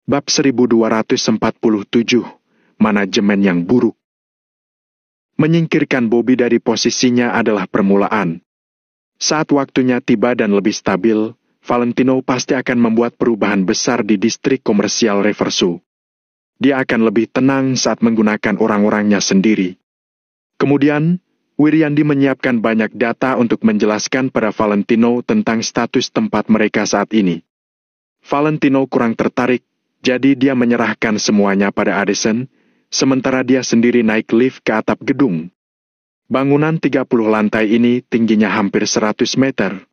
Bab 1247, Manajemen yang buruk. Menyingkirkan Bobby dari posisinya adalah permulaan. Saat waktunya tiba dan lebih stabil, Valentino pasti akan membuat perubahan besar di distrik komersial Reverso. Dia akan lebih tenang saat menggunakan orang-orangnya sendiri. Kemudian, Wiryandi menyiapkan banyak data untuk menjelaskan pada Valentino tentang status tempat mereka saat ini. Valentino kurang tertarik, jadi dia menyerahkan semuanya pada Addison, sementara dia sendiri naik lift ke atap gedung. Bangunan 30 lantai ini tingginya hampir 100 meter.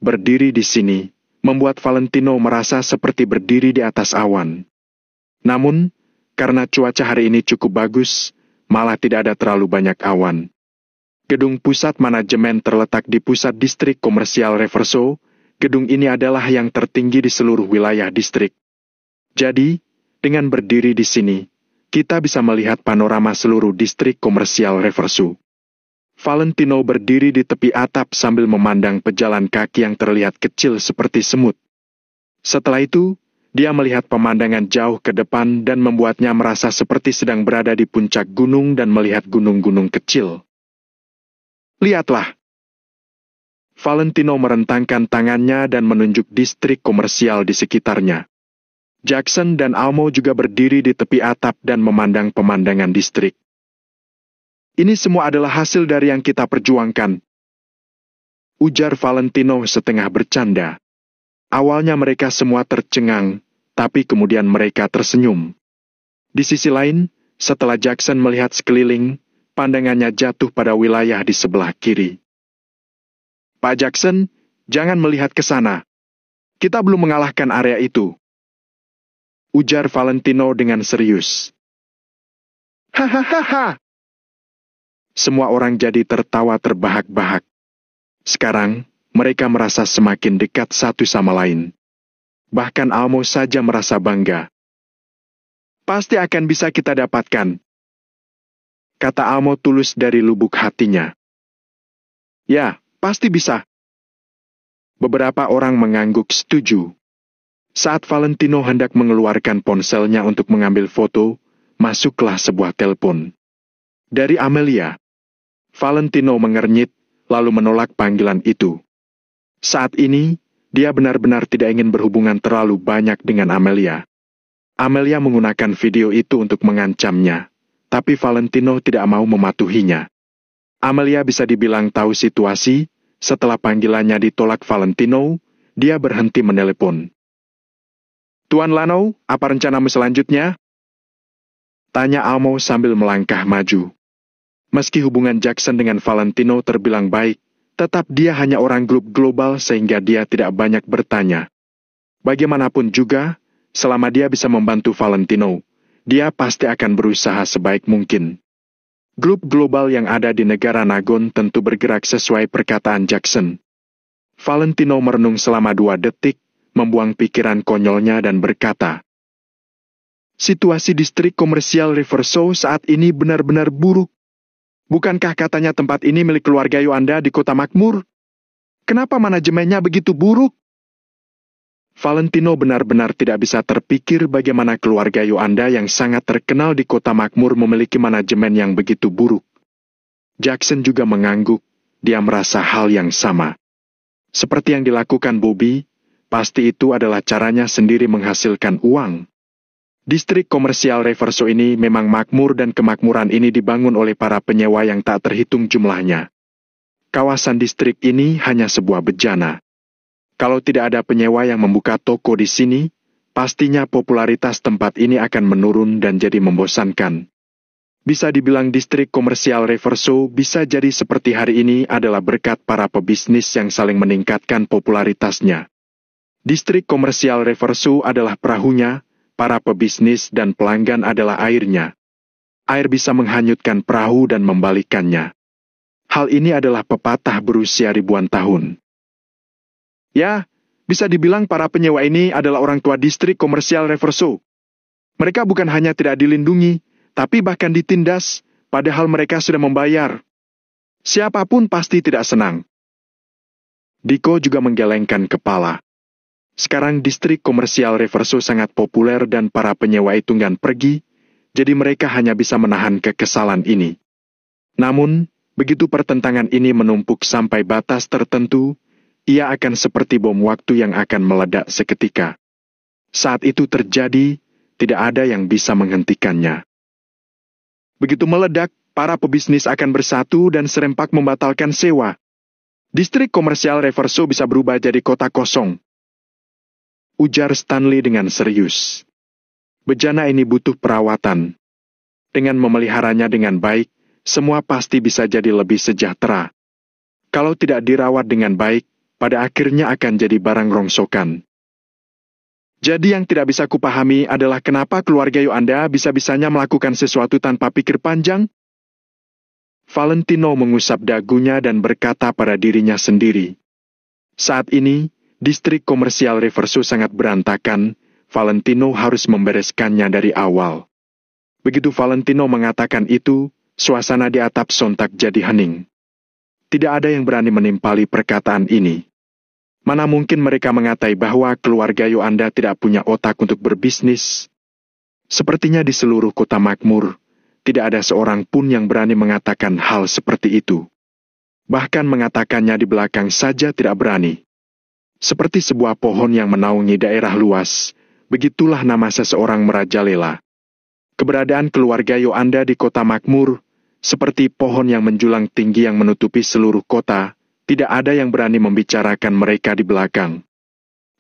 Berdiri di sini, membuat Valentino merasa seperti berdiri di atas awan. Namun, karena cuaca hari ini cukup bagus, malah tidak ada terlalu banyak awan. Gedung pusat manajemen terletak di pusat distrik komersial Reverso. Gedung ini adalah yang tertinggi di seluruh wilayah distrik. Jadi, dengan berdiri di sini, kita bisa melihat panorama seluruh distrik komersial Reverso. Valentino berdiri di tepi atap sambil memandang pejalan kaki yang terlihat kecil seperti semut. Setelah itu, dia melihat pemandangan jauh ke depan dan membuatnya merasa seperti sedang berada di puncak gunung dan melihat gunung-gunung kecil. Lihatlah! Valentino merentangkan tangannya dan menunjuk distrik komersial di sekitarnya. Jackson dan Almo juga berdiri di tepi atap dan memandang pemandangan distrik. Ini semua adalah hasil dari yang kita perjuangkan, ujar Valentino setengah bercanda. Awalnya mereka semua tercengang, tapi kemudian mereka tersenyum. Di sisi lain, setelah Jackson melihat sekeliling, pandangannya jatuh pada wilayah di sebelah kiri. Pak Jackson, jangan melihat ke sana. Kita belum mengalahkan area itu, ujar Valentino dengan serius. Hahaha. Semua orang jadi tertawa terbahak-bahak. Sekarang, mereka merasa semakin dekat satu sama lain. Bahkan Almo saja merasa bangga. Pasti akan bisa kita dapatkan, kata Almo tulus dari lubuk hatinya. Ya, pasti bisa. Beberapa orang mengangguk setuju. Saat Valentino hendak mengeluarkan ponselnya untuk mengambil foto, masuklah sebuah telepon. Dari Amelia. Valentino mengernyit, lalu menolak panggilan itu. Saat ini, dia benar-benar tidak ingin berhubungan terlalu banyak dengan Amelia. Amelia menggunakan video itu untuk mengancamnya, tapi Valentino tidak mau mematuhinya. Amelia bisa dibilang tahu situasi. Setelah panggilannya ditolak Valentino, dia berhenti menelepon. Tuan Lano, apa rencanamu selanjutnya? Tanya Almo sambil melangkah maju. Meski hubungan Jackson dengan Valentino terbilang baik, tetap dia hanya orang grup global sehingga dia tidak banyak bertanya. Bagaimanapun juga, selama dia bisa membantu Valentino, dia pasti akan berusaha sebaik mungkin. Grup global yang ada di negara Nagon tentu bergerak sesuai perkataan Jackson. Valentino merenung selama 2 detik, membuang pikiran konyolnya dan berkata, situasi distrik komersial Reverso saat ini benar-benar buruk. Bukankah katanya tempat ini milik keluarga Yuanda di Kota Makmur? Kenapa manajemennya begitu buruk? Valentino benar-benar tidak bisa terpikir bagaimana keluarga Yuanda yang sangat terkenal di Kota Makmur memiliki manajemen yang begitu buruk. Jackson juga mengangguk, dia merasa hal yang sama. Seperti yang dilakukan Bobby, pasti itu adalah caranya sendiri menghasilkan uang. Distrik komersial Reverso ini memang makmur dan kemakmuran ini dibangun oleh para penyewa yang tak terhitung jumlahnya. Kawasan distrik ini hanya sebuah bejana. Kalau tidak ada penyewa yang membuka toko di sini, pastinya popularitas tempat ini akan menurun dan jadi membosankan. Bisa dibilang distrik komersial Reverso bisa jadi seperti hari ini adalah berkat para pebisnis yang saling meningkatkan popularitasnya. Distrik komersial Reverso adalah perahunya, para pebisnis dan pelanggan adalah airnya. Air bisa menghanyutkan perahu dan membalikannya. Hal ini adalah pepatah berusia ribuan tahun. Ya, bisa dibilang para penyewa ini adalah orang tua distrik komersial Reverso. Mereka bukan hanya tidak dilindungi, tapi bahkan ditindas, padahal mereka sudah membayar. Siapapun pasti tidak senang. Diko juga menggelengkan kepala. Sekarang distrik komersial Reverso sangat populer dan para penyewa itu enggan pergi, jadi mereka hanya bisa menahan kekesalan ini. Namun, begitu pertentangan ini menumpuk sampai batas tertentu, ia akan seperti bom waktu yang akan meledak seketika. Saat itu terjadi, tidak ada yang bisa menghentikannya. Begitu meledak, para pebisnis akan bersatu dan serempak membatalkan sewa. Distrik komersial Reverso bisa berubah jadi kota kosong. Ujar Stanley dengan serius. Bejana ini butuh perawatan. Dengan memeliharanya dengan baik, semua pasti bisa jadi lebih sejahtera. Kalau tidak dirawat dengan baik, pada akhirnya akan jadi barang rongsokan. Jadi yang tidak bisa kupahami adalah kenapa keluarga Yoanda bisa-bisanya melakukan sesuatu tanpa pikir panjang? Valentino mengusap dagunya dan berkata pada dirinya sendiri. Saat ini, distrik komersial Reverso sangat berantakan, Valentino harus membereskannya dari awal. Begitu Valentino mengatakan itu, suasana di atap sontak jadi hening. Tidak ada yang berani menimpali perkataan ini. Mana mungkin mereka mengatai bahwa keluarga Yoanda tidak punya otak untuk berbisnis? Sepertinya di seluruh kota makmur, tidak ada seorang pun yang berani mengatakan hal seperti itu. Bahkan mengatakannya di belakang saja tidak berani. Seperti sebuah pohon yang menaungi daerah luas, begitulah nama seseorang merajalela. Keberadaan keluarga Yoanda di kota makmur, seperti pohon yang menjulang tinggi yang menutupi seluruh kota, tidak ada yang berani membicarakan mereka di belakang.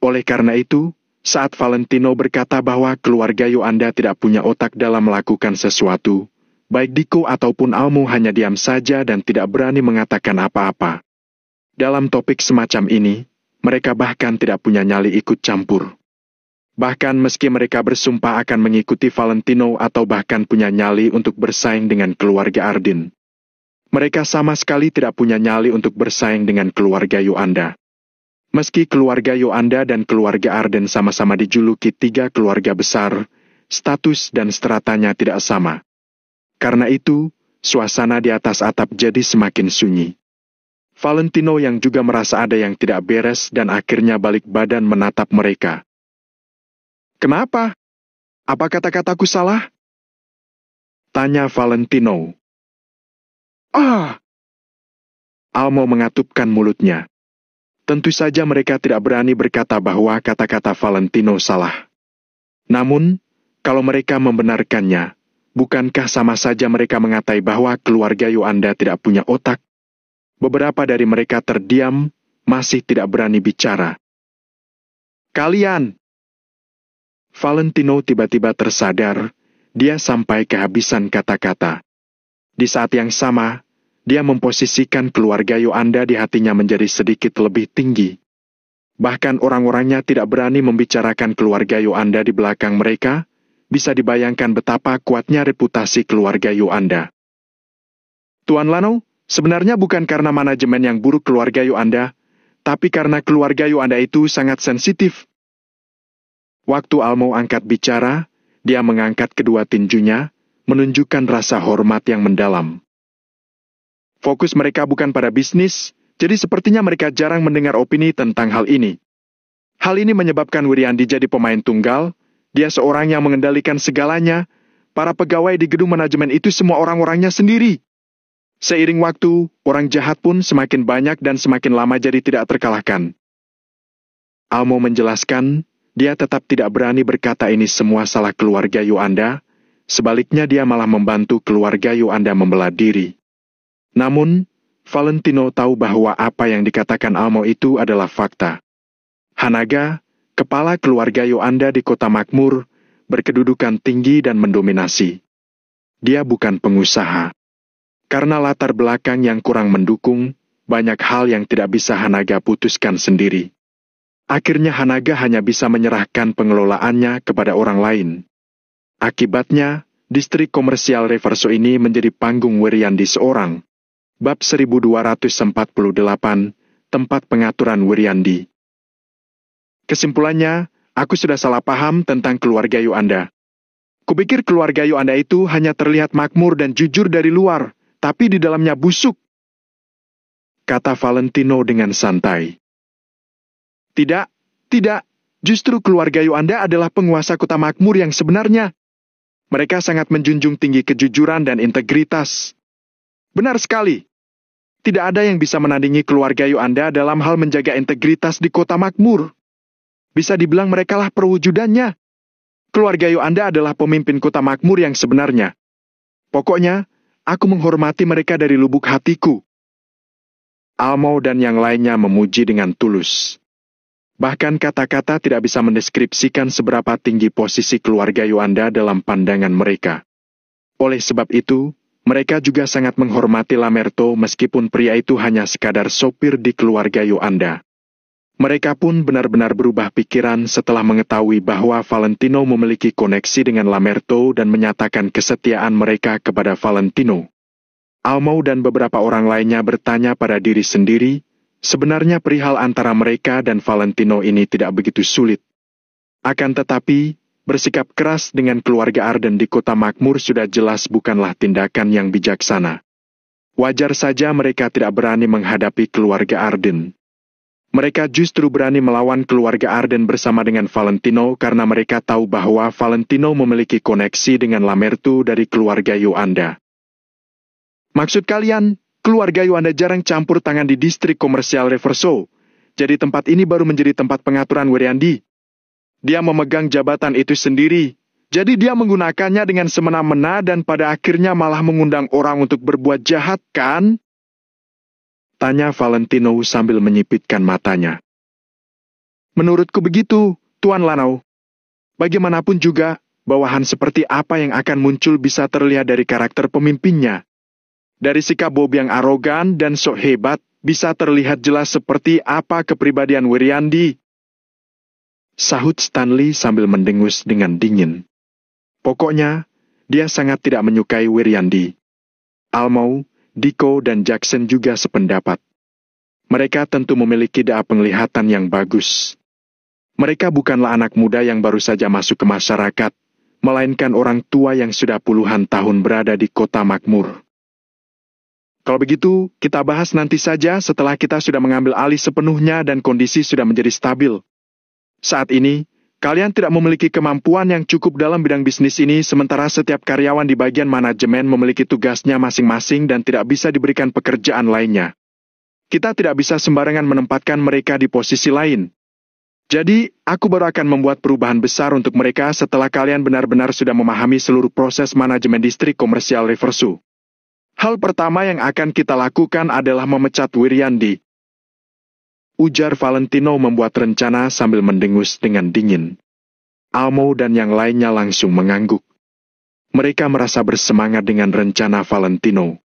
Oleh karena itu, saat Valentino berkata bahwa keluarga Yoanda tidak punya otak dalam melakukan sesuatu, baik Diko ataupun Almo hanya diam saja dan tidak berani mengatakan apa-apa. Dalam topik semacam ini, mereka bahkan tidak punya nyali ikut campur. Bahkan meski mereka bersumpah akan mengikuti Valentino atau bahkan punya nyali untuk bersaing dengan keluarga Ardin, mereka sama sekali tidak punya nyali untuk bersaing dengan keluarga Yoanda. Meski keluarga Yoanda dan keluarga Arden sama-sama dijuluki 3 keluarga besar, status dan stratanya tidak sama. Karena itu, suasana di atas atap jadi semakin sunyi. Valentino yang juga merasa ada yang tidak beres dan akhirnya balik badan menatap mereka. Kenapa? Apa kata-kataku salah? Tanya Valentino. Almo mengatupkan mulutnya. Tentu saja mereka tidak berani berkata bahwa kata-kata Valentino salah. Namun, kalau mereka membenarkannya, bukankah sama saja mereka mengatai bahwa keluarga Yoanda tidak punya otak? Beberapa dari mereka terdiam, masih tidak berani bicara. Kalian! Valentino tiba-tiba tersadar, dia sampai kehabisan kata-kata. Di saat yang sama, dia memposisikan keluarga Yoanda di hatinya menjadi sedikit lebih tinggi. Bahkan orang-orangnya tidak berani membicarakan keluarga Yoanda di belakang mereka, bisa dibayangkan betapa kuatnya reputasi keluarga Yoanda. Tuan Lano, sebenarnya bukan karena manajemen yang buruk keluarga Yoanda, tapi karena keluarga Yoanda itu sangat sensitif. Waktu Almo angkat bicara, dia mengangkat kedua tinjunya, menunjukkan rasa hormat yang mendalam. Fokus mereka bukan pada bisnis, jadi sepertinya mereka jarang mendengar opini tentang hal ini. Hal ini menyebabkan Wiriandi jadi pemain tunggal, dia seorang yang mengendalikan segalanya, para pegawai di gedung manajemen itu semua orang-orangnya sendiri. Seiring waktu, orang jahat pun semakin banyak dan semakin lama jadi tidak terkalahkan. Almo menjelaskan, dia tetap tidak berani berkata ini semua salah keluarga Yoanda, sebaliknya dia malah membantu keluarga Yoanda membela diri. Namun, Valentino tahu bahwa apa yang dikatakan Almo itu adalah fakta. Hanaga, kepala keluarga Yoanda di kota makmur, berkedudukan tinggi dan mendominasi. Dia bukan pengusaha. Karena latar belakang yang kurang mendukung, banyak hal yang tidak bisa Hanaga putuskan sendiri. Akhirnya Hanaga hanya bisa menyerahkan pengelolaannya kepada orang lain. Akibatnya, distrik komersial Reverso ini menjadi panggung Wiriandi seorang. Bab 1248, tempat pengaturan Wiriandi. Kesimpulannya, aku sudah salah paham tentang keluarga Yoanda. Kupikir keluarga Yoanda itu hanya terlihat makmur dan jujur dari luar, tapi di dalamnya busuk. Kata Valentino dengan santai. Tidak. Justru keluarga Yuanda adalah penguasa kota makmur yang sebenarnya. Mereka sangat menjunjung tinggi kejujuran dan integritas. Benar sekali. Tidak ada yang bisa menandingi keluarga Yuanda dalam hal menjaga integritas di kota makmur. Bisa dibilang merekalah perwujudannya. Keluarga Yuanda adalah pemimpin kota makmur yang sebenarnya. Pokoknya, aku menghormati mereka dari lubuk hatiku. Almo dan yang lainnya memuji dengan tulus. Bahkan kata-kata tidak bisa mendeskripsikan seberapa tinggi posisi keluarga Yuanda dalam pandangan mereka. Oleh sebab itu, mereka juga sangat menghormati Lamerto meskipun pria itu hanya sekadar sopir di keluarga Yuanda. Mereka pun benar-benar berubah pikiran setelah mengetahui bahwa Valentino memiliki koneksi dengan Lamerto dan menyatakan kesetiaan mereka kepada Valentino. Almo dan beberapa orang lainnya bertanya pada diri sendiri, sebenarnya perihal antara mereka dan Valentino ini tidak begitu sulit. Akan tetapi, bersikap keras dengan keluarga Arden di kota makmur sudah jelas bukanlah tindakan yang bijaksana. Wajar saja mereka tidak berani menghadapi keluarga Arden. Mereka justru berani melawan keluarga Arden bersama dengan Valentino karena mereka tahu bahwa Valentino memiliki koneksi dengan Lamerto dari keluarga Yuanda. Maksud kalian, keluarga Yuanda jarang campur tangan di distrik komersial Reverso. Jadi tempat ini baru menjadi tempat pengaturan Wiriandi. Dia memegang jabatan itu sendiri. Jadi dia menggunakannya dengan semena-mena dan pada akhirnya malah mengundang orang untuk berbuat jahat, kan? Tanya Valentino sambil menyipitkan matanya. Menurutku begitu, Tuan Lanau. Bagaimanapun juga, bawahan seperti apa yang akan muncul bisa terlihat dari karakter pemimpinnya. Dari sikap Bob yang arogan dan sok hebat, bisa terlihat jelas seperti apa kepribadian Wiriandi. Sahut Stanley sambil mendengus dengan dingin. Pokoknya, dia sangat tidak menyukai Wiriandi. Almo, Diko, dan Jackson juga sependapat. Mereka tentu memiliki daya penglihatan yang bagus. Mereka bukanlah anak muda yang baru saja masuk ke masyarakat, melainkan orang tua yang sudah puluhan tahun berada di kota makmur. Kalau begitu, kita bahas nanti saja setelah kita sudah mengambil alih sepenuhnya dan kondisi sudah menjadi stabil. Saat ini, kalian tidak memiliki kemampuan yang cukup dalam bidang bisnis ini, sementara setiap karyawan di bagian manajemen memiliki tugasnya masing-masing dan tidak bisa diberikan pekerjaan lainnya. Kita tidak bisa sembarangan menempatkan mereka di posisi lain. Jadi, aku baru akan membuat perubahan besar untuk mereka setelah kalian benar-benar sudah memahami seluruh proses manajemen distrik komersial Reverso. Hal pertama yang akan kita lakukan adalah memecat Wiriandi. Ujar Valentino membuat rencana sambil mendengus dengan dingin. Almo dan yang lainnya langsung mengangguk. Mereka merasa bersemangat dengan rencana Valentino.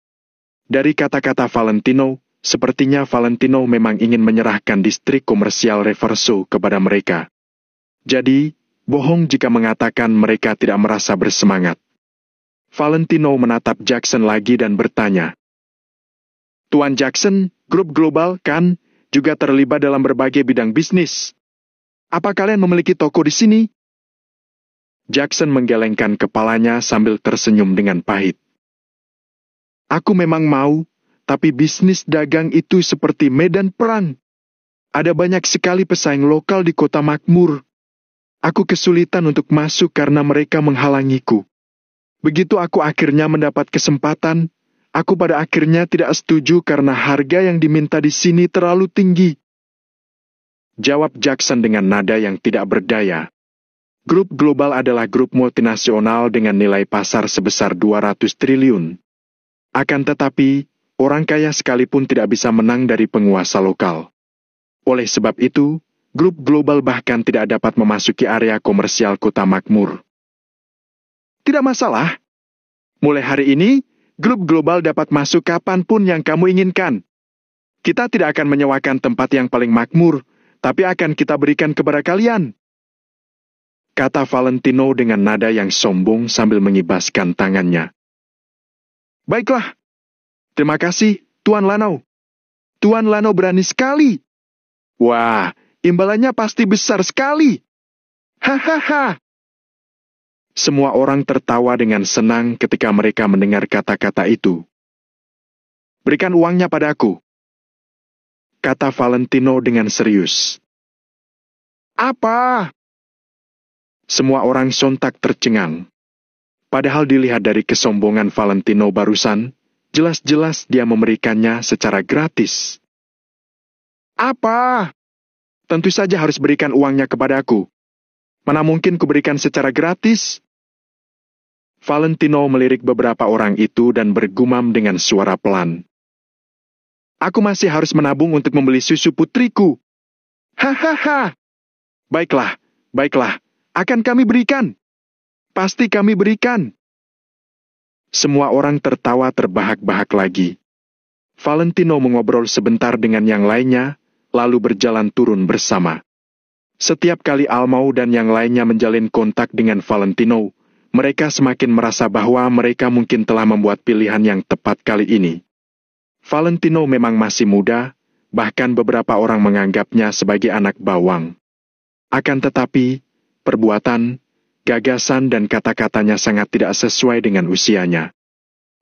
Dari kata-kata Valentino, sepertinya Valentino memang ingin menyerahkan distrik komersial Reverso kepada mereka. Jadi, bohong jika mengatakan mereka tidak merasa bersemangat. Valentino menatap Jackson lagi dan bertanya, Tuan Jackson, grup global kan juga terlibat dalam berbagai bidang bisnis. Apa kalian memiliki toko di sini? Jackson menggelengkan kepalanya sambil tersenyum dengan pahit. Aku memang mau, tapi bisnis dagang itu seperti medan perang. Ada banyak sekali pesaing lokal di kota makmur. Aku kesulitan untuk masuk karena mereka menghalangiku. Begitu aku akhirnya mendapat kesempatan, aku pada akhirnya tidak setuju karena harga yang diminta di sini terlalu tinggi. Jawab Jackson dengan nada yang tidak berdaya. Grup global adalah grup multinasional dengan nilai pasar sebesar 200 triliun. Akan tetapi, orang kaya sekalipun tidak bisa menang dari penguasa lokal. Oleh sebab itu, grup global bahkan tidak dapat memasuki area komersial kota makmur. Tidak masalah. Mulai hari ini, grup global dapat masuk kapanpun yang kamu inginkan. Kita tidak akan menyewakan tempat yang paling makmur, tapi akan kita berikan kepada kalian. Kata Valentino dengan nada yang sombong sambil mengibaskan tangannya. Baiklah. Terima kasih, Tuan Lanau. Tuan Lanau berani sekali. Wah, imbalannya pasti besar sekali. Hahaha. Semua orang tertawa dengan senang ketika mereka mendengar kata-kata itu. Berikan uangnya padaku, kata Valentino dengan serius. Apa? Semua orang sontak tercengang. Padahal dilihat dari kesombongan Valentino barusan, jelas-jelas dia memberikannya secara gratis. Apa? Tentu saja harus berikan uangnya kepadaku. Mana mungkin kuberikan secara gratis? Valentino melirik beberapa orang itu dan bergumam dengan suara pelan. Aku masih harus menabung untuk membeli susu putriku. Hahaha. Baiklah, baiklah. Akan kami berikan. Pasti kami berikan. Semua orang tertawa terbahak-bahak lagi. Valentino mengobrol sebentar dengan yang lainnya, lalu berjalan turun bersama. Setiap kali Almau dan yang lainnya menjalin kontak dengan Valentino, mereka semakin merasa bahwa mereka mungkin telah membuat pilihan yang tepat kali ini. Valentino memang masih muda, bahkan beberapa orang menganggapnya sebagai anak bawang. Akan tetapi, perbuatan, gagasan dan kata-katanya sangat tidak sesuai dengan usianya.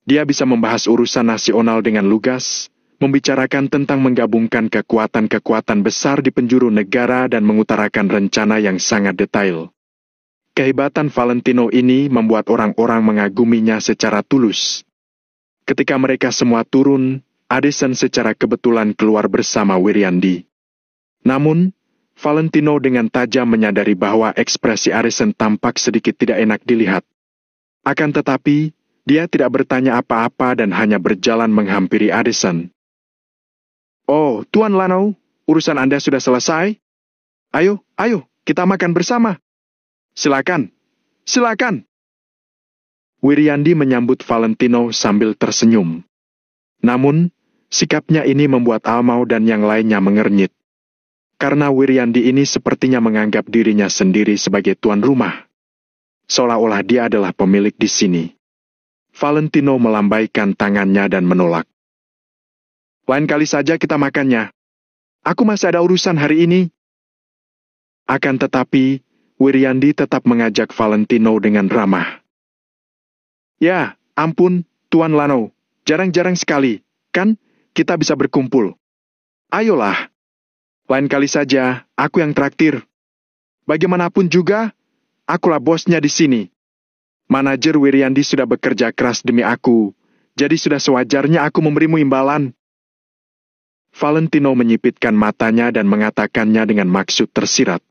Dia bisa membahas urusan nasional dengan lugas, membicarakan tentang menggabungkan kekuatan-kekuatan besar di penjuru negara dan mengutarakan rencana yang sangat detail. Kehebatan Valentino ini membuat orang-orang mengaguminya secara tulus. Ketika mereka semua turun, Addison secara kebetulan keluar bersama Wiriandi. Namun, Valentino dengan tajam menyadari bahwa ekspresi Addison tampak sedikit tidak enak dilihat. Akan tetapi, dia tidak bertanya apa-apa dan hanya berjalan menghampiri Addison. Oh, Tuan Lanau, urusan Anda sudah selesai? Ayo, kita makan bersama. Silakan, silakan. Wiriandi menyambut Valentino sambil tersenyum. Namun, sikapnya ini membuat Almau dan yang lainnya mengernyit. Karena Wiriandi ini sepertinya menganggap dirinya sendiri sebagai tuan rumah. Seolah-olah dia adalah pemilik di sini. Valentino melambaikan tangannya dan menolak. Lain kali saja kita makannya. Aku masih ada urusan hari ini. Akan tetapi, Wiriandi tetap mengajak Valentino dengan ramah. Ya, ampun, Tuan Lanau. Jarang-jarang sekali, kan, kita bisa berkumpul. Ayolah. Lain kali saja, aku yang traktir. Bagaimanapun juga, akulah bosnya di sini. Manajer Wiriandi sudah bekerja keras demi aku, jadi sudah sewajarnya aku memberimu imbalan. Valentino menyipitkan matanya dan mengatakannya dengan maksud tersirat.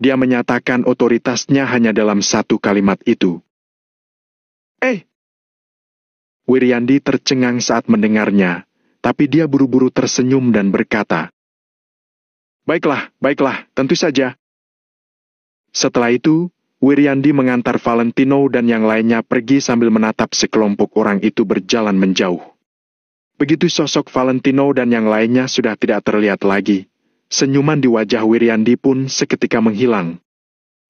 Dia menyatakan otoritasnya hanya dalam satu kalimat itu. Wiriandi tercengang saat mendengarnya, tapi dia buru-buru tersenyum dan berkata, Baiklah, tentu saja. Setelah itu, Wiriandi mengantar Valentino dan yang lainnya pergi sambil menatap sekelompok orang itu berjalan menjauh. Begitu sosok Valentino dan yang lainnya sudah tidak terlihat lagi, senyuman di wajah Wiriandi pun seketika menghilang.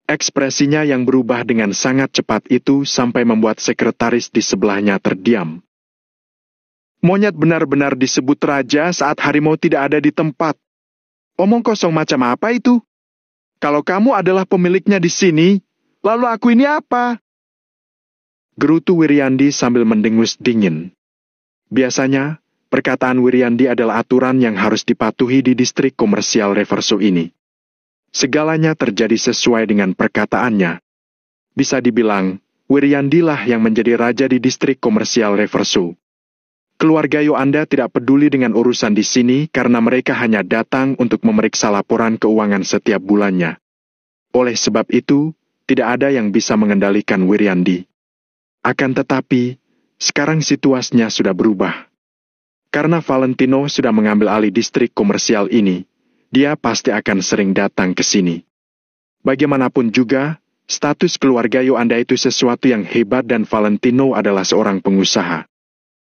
Ekspresinya yang berubah dengan sangat cepat itu sampai membuat sekretaris di sebelahnya terdiam. Monyet benar-benar disebut raja saat harimau tidak ada di tempat. Omong kosong macam apa itu? Kalau kamu adalah pemiliknya di sini, lalu aku ini apa? Gerutu Wiriandi sambil mendengus dingin. Biasanya, perkataan Wiriandi adalah aturan yang harus dipatuhi di distrik komersial Reverso ini. Segalanya terjadi sesuai dengan perkataannya. Bisa dibilang, Wiriandilah yang menjadi raja di distrik komersial Reverso. Keluarga Yoanda tidak peduli dengan urusan di sini karena mereka hanya datang untuk memeriksa laporan keuangan setiap bulannya. Oleh sebab itu, tidak ada yang bisa mengendalikan Wiriandi. Akan tetapi, sekarang situasinya sudah berubah. Karena Valentino sudah mengambil alih distrik komersial ini, dia pasti akan sering datang ke sini. Bagaimanapun juga, status keluarga Yoanda itu sesuatu yang hebat dan Valentino adalah seorang pengusaha.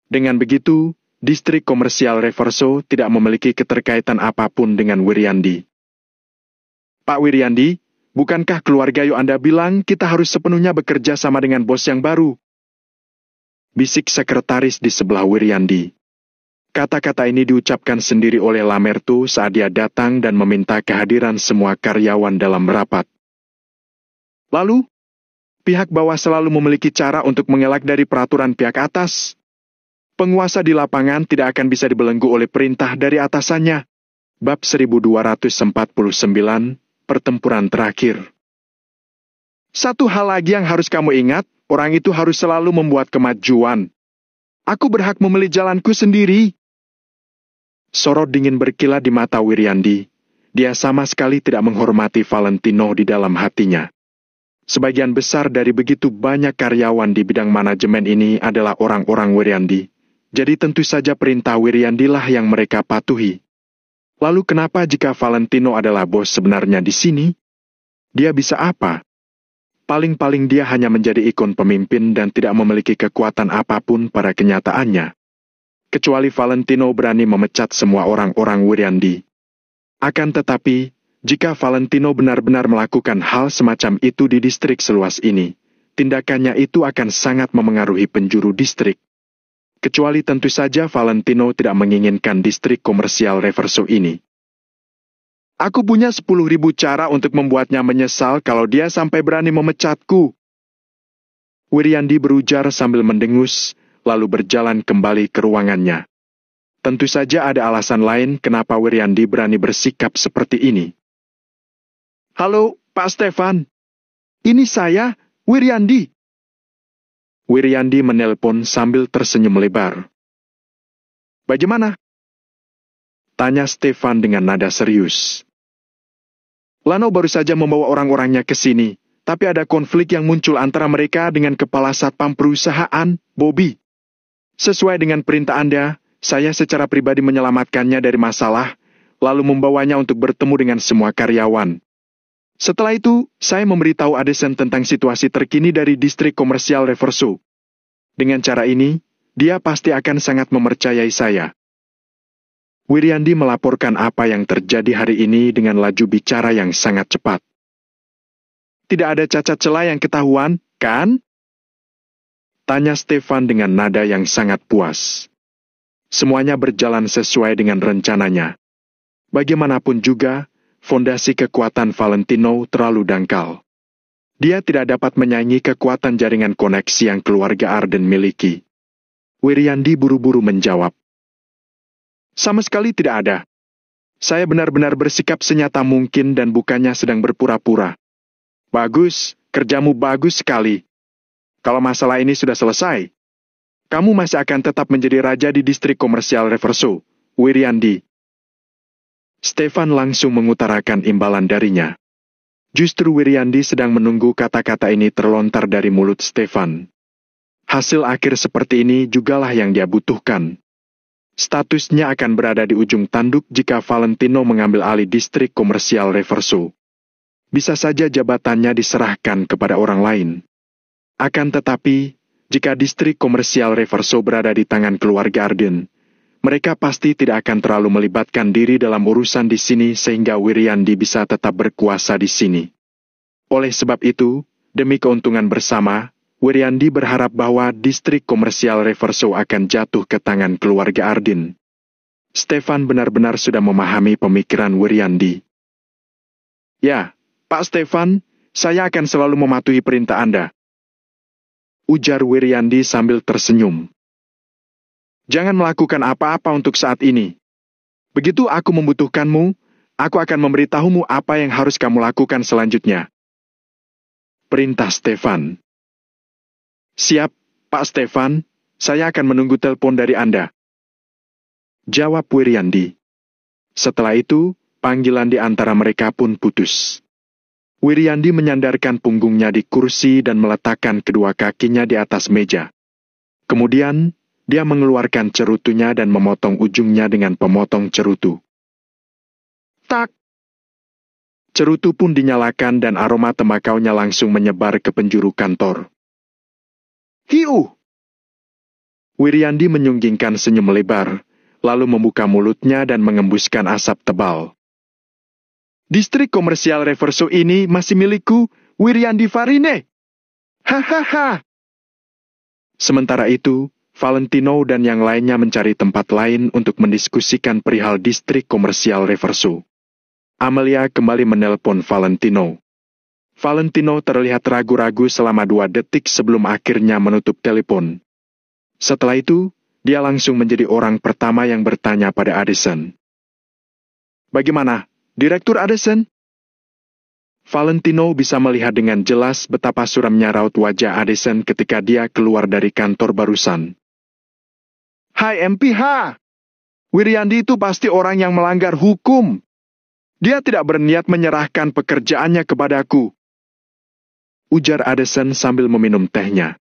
Dengan begitu, distrik komersial Reverso tidak memiliki keterkaitan apapun dengan Wiriandi. Pak Wiriandi, bukankah keluarga Yoanda bilang kita harus sepenuhnya bekerja sama dengan bos yang baru? Bisik sekretaris di sebelah Wiriandi. Kata-kata ini diucapkan sendiri oleh Lamertu saat dia datang dan meminta kehadiran semua karyawan dalam rapat. Lalu, pihak bawah selalu memiliki cara untuk mengelak dari peraturan pihak atas. Penguasa di lapangan tidak akan bisa dibelenggu oleh perintah dari atasannya. Bab 1249, pertempuran terakhir. Satu hal lagi yang harus kamu ingat, orang itu harus selalu membuat kemajuan. Aku berhak memilih jalanku sendiri. Sorot dingin berkilat di mata Wiriandi. Dia sama sekali tidak menghormati Valentino di dalam hatinya. Sebagian besar dari begitu banyak karyawan di bidang manajemen ini adalah orang-orang Wiriandi. Jadi tentu saja perintah Wiriandilah yang mereka patuhi. Lalu kenapa jika Valentino adalah bos sebenarnya di sini? Dia bisa apa? Paling-paling dia hanya menjadi ikon pemimpin dan tidak memiliki kekuatan apapun pada kenyataannya. Kecuali Valentino berani memecat semua orang-orang Wiriandi. Akan tetapi, jika Valentino benar-benar melakukan hal semacam itu di distrik seluas ini, tindakannya itu akan sangat memengaruhi penjuru distrik. Kecuali tentu saja Valentino tidak menginginkan distrik komersial Reverso ini. Aku punya 10.000 cara untuk membuatnya menyesal kalau dia sampai berani memecatku. Wiriandi berujar sambil mendengus, lalu berjalan kembali ke ruangannya. Tentu saja ada alasan lain kenapa Wiriandi berani bersikap seperti ini. Halo, Pak Stefan. Ini saya, Wiriandi. Wiriandi menelpon sambil tersenyum lebar. Bagaimana? Tanya Stefan dengan nada serius. Lano baru saja membawa orang-orangnya ke sini, tapi ada konflik yang muncul antara mereka dengan kepala satpam perusahaan, Bobby. Sesuai dengan perintah Anda, saya secara pribadi menyelamatkannya dari masalah, lalu membawanya untuk bertemu dengan semua karyawan. Setelah itu, saya memberitahu Addison tentang situasi terkini dari distrik komersial Reverso. Dengan cara ini, dia pasti akan sangat mempercayai saya. Wiriandi melaporkan apa yang terjadi hari ini dengan laju bicara yang sangat cepat. Tidak ada cacat celah yang ketahuan, kan? Tanya Stefan dengan nada yang sangat puas. Semuanya berjalan sesuai dengan rencananya. Bagaimanapun juga, fondasi kekuatan Valentino terlalu dangkal. Dia tidak dapat menyaingi kekuatan jaringan koneksi yang keluarga Arden miliki. Wiriandi buru-buru menjawab. Sama sekali tidak ada. Saya benar-benar bersikap senyata mungkin dan bukannya sedang berpura-pura. Bagus, kerjamu bagus sekali. Kalau masalah ini sudah selesai, kamu masih akan tetap menjadi raja di distrik komersial Reverso, Wiriandi. Stefan langsung mengutarakan imbalan darinya. Justru Wiriandi sedang menunggu kata-kata ini terlontar dari mulut Stefan. Hasil akhir seperti ini jugalah yang dia butuhkan. Statusnya akan berada di ujung tanduk jika Valentino mengambil alih distrik komersial Reverso. Bisa saja jabatannya diserahkan kepada orang lain. Akan tetapi, jika distrik komersial Reverso berada di tangan keluarga Arden, mereka pasti tidak akan terlalu melibatkan diri dalam urusan di sini sehingga Wiriandi bisa tetap berkuasa di sini. Oleh sebab itu, demi keuntungan bersama, Wiriandi berharap bahwa distrik komersial Reverso akan jatuh ke tangan keluarga Arden. Stefan benar-benar sudah memahami pemikiran Wiriandi. Ya, Pak Stefan, saya akan selalu mematuhi perintah Anda. Ujar Wiriandi sambil tersenyum. Jangan melakukan apa-apa untuk saat ini. Begitu aku membutuhkanmu, aku akan memberitahumu apa yang harus kamu lakukan selanjutnya. Perintah Stefan. Siap, Pak Stefan, saya akan menunggu telepon dari Anda. Jawab Wiriandi. Setelah itu, panggilan di antara mereka pun putus. Wiriandi menyandarkan punggungnya di kursi dan meletakkan kedua kakinya di atas meja. Kemudian, dia mengeluarkan cerutunya dan memotong ujungnya dengan pemotong cerutu. Tak! Cerutu pun dinyalakan dan aroma tembakaunya langsung menyebar ke penjuru kantor. Hiu! Wiriandi menyunggingkan senyum lebar, lalu membuka mulutnya dan mengembuskan asap tebal. Distrik komersial Reverso ini masih milikku, Wiriandi Farine! Hahaha! Sementara itu, Valentino dan yang lainnya mencari tempat lain untuk mendiskusikan perihal distrik komersial Reverso. Amelia kembali menelpon Valentino. Valentino terlihat ragu-ragu selama 2 detik sebelum akhirnya menutup telepon. Setelah itu, dia langsung menjadi orang pertama yang bertanya pada Addison. Bagaimana, Direktur Addison? Valentino bisa melihat dengan jelas betapa suramnya raut wajah Addison ketika dia keluar dari kantor barusan. Hai MPH, Wiryandi itu pasti orang yang melanggar hukum. Dia tidak berniat menyerahkan pekerjaannya kepadaku, ujar Addison sambil meminum tehnya.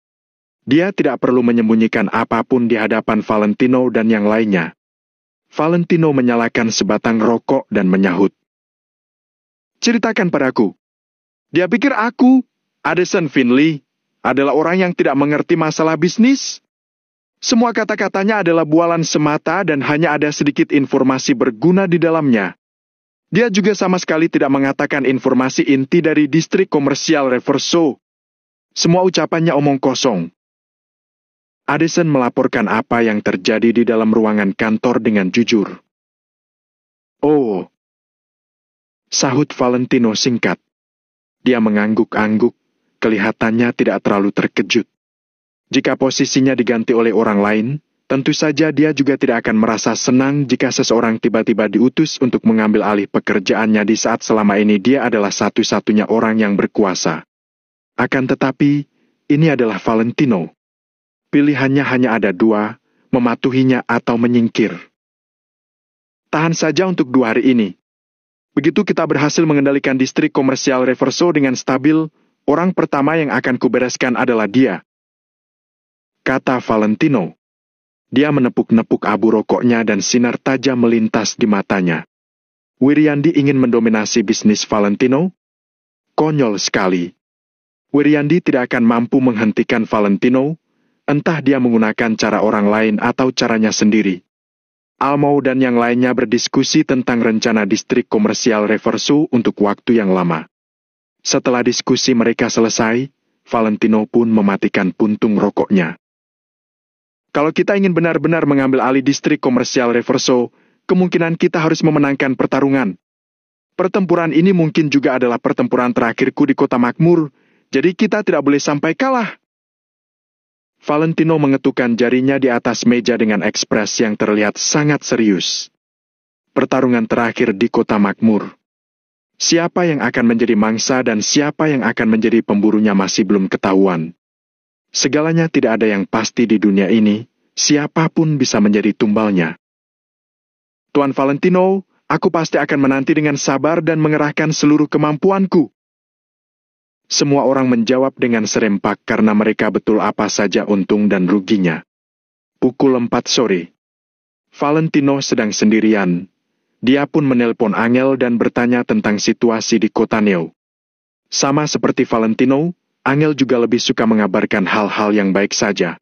Dia tidak perlu menyembunyikan apapun di hadapan Valentino dan yang lainnya. Valentino menyalakan sebatang rokok dan menyahut. Ceritakan padaku. Dia pikir aku, Addison Finley, adalah orang yang tidak mengerti masalah bisnis? Semua kata-katanya adalah bualan semata dan hanya ada sedikit informasi berguna di dalamnya. Dia juga sama sekali tidak mengatakan informasi inti dari distrik komersial Reverso. Semua ucapannya omong kosong. Addison melaporkan apa yang terjadi di dalam ruangan kantor dengan jujur. Oh, sahut Valentino singkat. Dia mengangguk-angguk, kelihatannya tidak terlalu terkejut. Jika posisinya diganti oleh orang lain, tentu saja dia juga tidak akan merasa senang jika seseorang tiba-tiba diutus untuk mengambil alih pekerjaannya di saat selama ini dia adalah satu-satunya orang yang berkuasa. Akan tetapi, ini adalah Valentino. Pilihannya hanya ada dua, mematuhinya atau menyingkir. Tahan saja untuk 2 hari ini. Begitu kita berhasil mengendalikan distrik komersial Reverso dengan stabil, orang pertama yang akan kubereskan adalah dia, kata Valentino. Dia menepuk-nepuk abu rokoknya dan sinar tajam melintas di matanya. Wiryandi ingin mendominasi bisnis Valentino? Konyol sekali. Wiryandi tidak akan mampu menghentikan Valentino, entah dia menggunakan cara orang lain atau caranya sendiri. Almau dan yang lainnya berdiskusi tentang rencana distrik komersial Reverso untuk waktu yang lama. Setelah diskusi mereka selesai, Valentino pun mematikan puntung rokoknya. Kalau kita ingin benar-benar mengambil alih distrik komersial Reverso, kemungkinan kita harus memenangkan pertarungan. Pertempuran ini mungkin juga adalah pertempuran terakhirku di Kota Makmur, jadi kita tidak boleh sampai kalah. Valentino mengetukkan jarinya di atas meja dengan ekspresi yang terlihat sangat serius. Pertarungan terakhir di Kota Makmur. Siapa yang akan menjadi mangsa dan siapa yang akan menjadi pemburunya masih belum ketahuan. Segalanya tidak ada yang pasti di dunia ini, siapapun bisa menjadi tumbalnya. Tuan Valentino, aku pasti akan menanti dengan sabar dan mengerahkan seluruh kemampuanku. Semua orang menjawab dengan serempak karena mereka betul apa saja untung dan ruginya. Pukul 4 sore. Valentino sedang sendirian. Dia pun menelpon Angel dan bertanya tentang situasi di kota Neo. Sama seperti Valentino, Angel juga lebih suka mengabarkan hal-hal yang baik saja.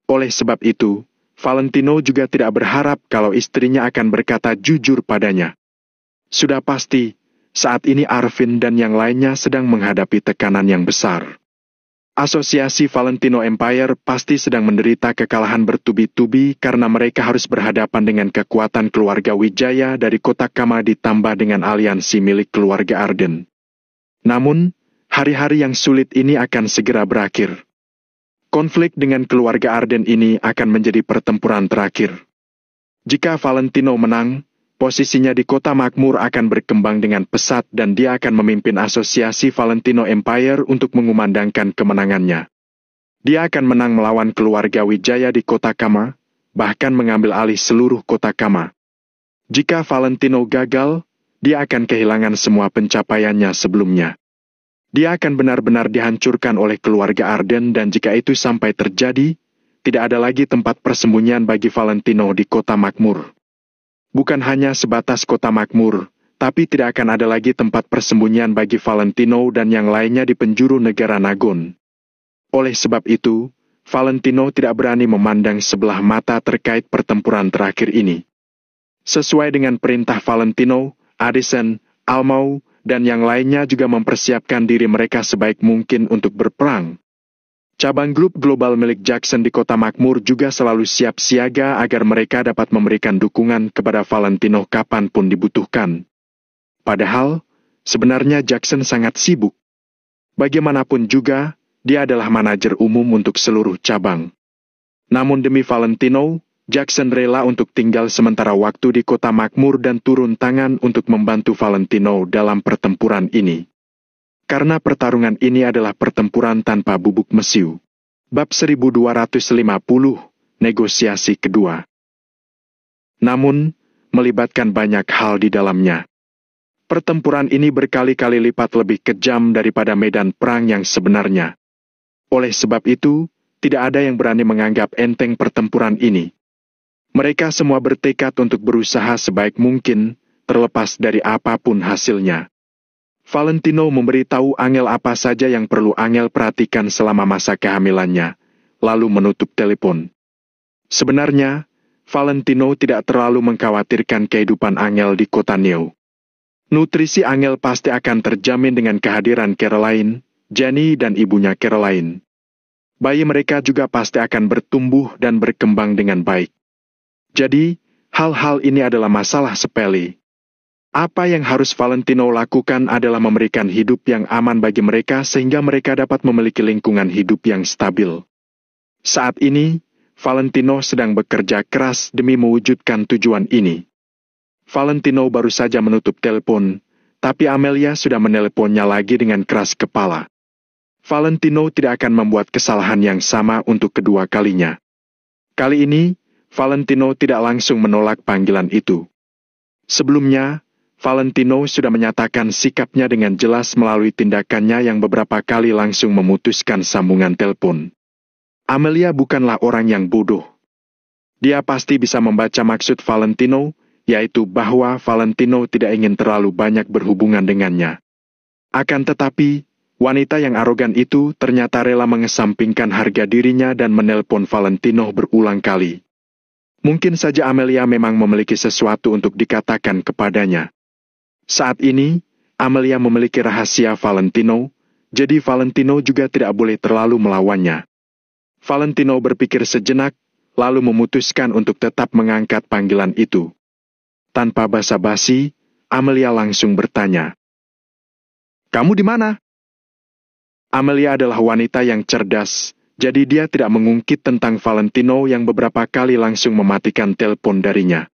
Oleh sebab itu, Valentino juga tidak berharap kalau istrinya akan berkata jujur padanya. Sudah pasti, saat ini Arvin dan yang lainnya sedang menghadapi tekanan yang besar. Asosiasi Valentino Empire pasti sedang menderita kekalahan bertubi-tubi karena mereka harus berhadapan dengan kekuatan keluarga Wijaya dari kota Kama ditambah dengan aliansi milik keluarga Arden. Namun, hari-hari yang sulit ini akan segera berakhir. Konflik dengan keluarga Arden ini akan menjadi pertempuran terakhir. Jika Valentino menang, posisinya di Kota Makmur akan berkembang dengan pesat dan dia akan memimpin asosiasi Valentino Empire untuk mengumandangkan kemenangannya. Dia akan menang melawan keluarga Wijaya di Kota Kama, bahkan mengambil alih seluruh Kota Kama. Jika Valentino gagal, dia akan kehilangan semua pencapaiannya sebelumnya. Dia akan benar-benar dihancurkan oleh keluarga Arden dan jika itu sampai terjadi, tidak ada lagi tempat persembunyian bagi Valentino di Kota Makmur. Bukan hanya sebatas Kota Makmur, tapi tidak akan ada lagi tempat persembunyian bagi Valentino dan yang lainnya di penjuru negara Nagon. Oleh sebab itu, Valentino tidak berani memandang sebelah mata terkait pertempuran terakhir ini. Sesuai dengan perintah Valentino, Addison, Almau, dan yang lainnya juga mempersiapkan diri mereka sebaik mungkin untuk berperang. Cabang grup global milik Jackson di Kota Makmur juga selalu siap siaga agar mereka dapat memberikan dukungan kepada Valentino kapanpun dibutuhkan. Padahal, sebenarnya Jackson sangat sibuk. Bagaimanapun juga, dia adalah manajer umum untuk seluruh cabang. Namun demi Valentino, Jackson rela untuk tinggal sementara waktu di Kota Makmur dan turun tangan untuk membantu Valentino dalam pertempuran ini. karena pertarungan ini adalah pertempuran tanpa bubuk mesiu. Bab 1250, negosiasi kedua. Namun, melibatkan banyak hal di dalamnya. Pertempuran ini berkali-kali lipat lebih kejam daripada medan perang yang sebenarnya. Oleh sebab itu, tidak ada yang berani menganggap enteng pertempuran ini. Mereka semua bertekad untuk berusaha sebaik mungkin, terlepas dari apapun hasilnya. Valentino memberitahu Angel apa saja yang perlu Angel perhatikan selama masa kehamilannya, lalu menutup telepon. Sebenarnya, Valentino tidak terlalu mengkhawatirkan kehidupan Angel di kota Neo. Nutrisi Angel pasti akan terjamin dengan kehadiran Caroline, Jenny dan ibunya Caroline. Bayi mereka juga pasti akan bertumbuh dan berkembang dengan baik. Jadi, hal-hal ini adalah masalah sepele. Apa yang harus Valentino lakukan adalah memberikan hidup yang aman bagi mereka sehingga mereka dapat memiliki lingkungan hidup yang stabil. Saat ini, Valentino sedang bekerja keras demi mewujudkan tujuan ini. Valentino baru saja menutup telepon, tapi Amelia sudah menelponnya lagi dengan keras kepala. Valentino tidak akan membuat kesalahan yang sama untuk kedua kalinya. Kali ini, Valentino tidak langsung menolak panggilan itu. Sebelumnya, Valentino sudah menyatakan sikapnya dengan jelas melalui tindakannya yang beberapa kali langsung memutuskan sambungan telepon. Amelia bukanlah orang yang bodoh. Dia pasti bisa membaca maksud Valentino, yaitu bahwa Valentino tidak ingin terlalu banyak berhubungan dengannya. Akan tetapi, wanita yang arogan itu ternyata rela mengesampingkan harga dirinya dan menelpon Valentino berulang kali. Mungkin saja Amelia memang memiliki sesuatu untuk dikatakan kepadanya. Saat ini, Amelia memiliki rahasia Valentino, jadi Valentino juga tidak boleh terlalu melawannya. Valentino berpikir sejenak, lalu memutuskan untuk tetap mengangkat panggilan itu. Tanpa basa-basi, Amelia langsung bertanya, "Kamu di mana?" Amelia adalah wanita yang cerdas, jadi dia tidak mengungkit tentang Valentino yang beberapa kali langsung mematikan telepon darinya.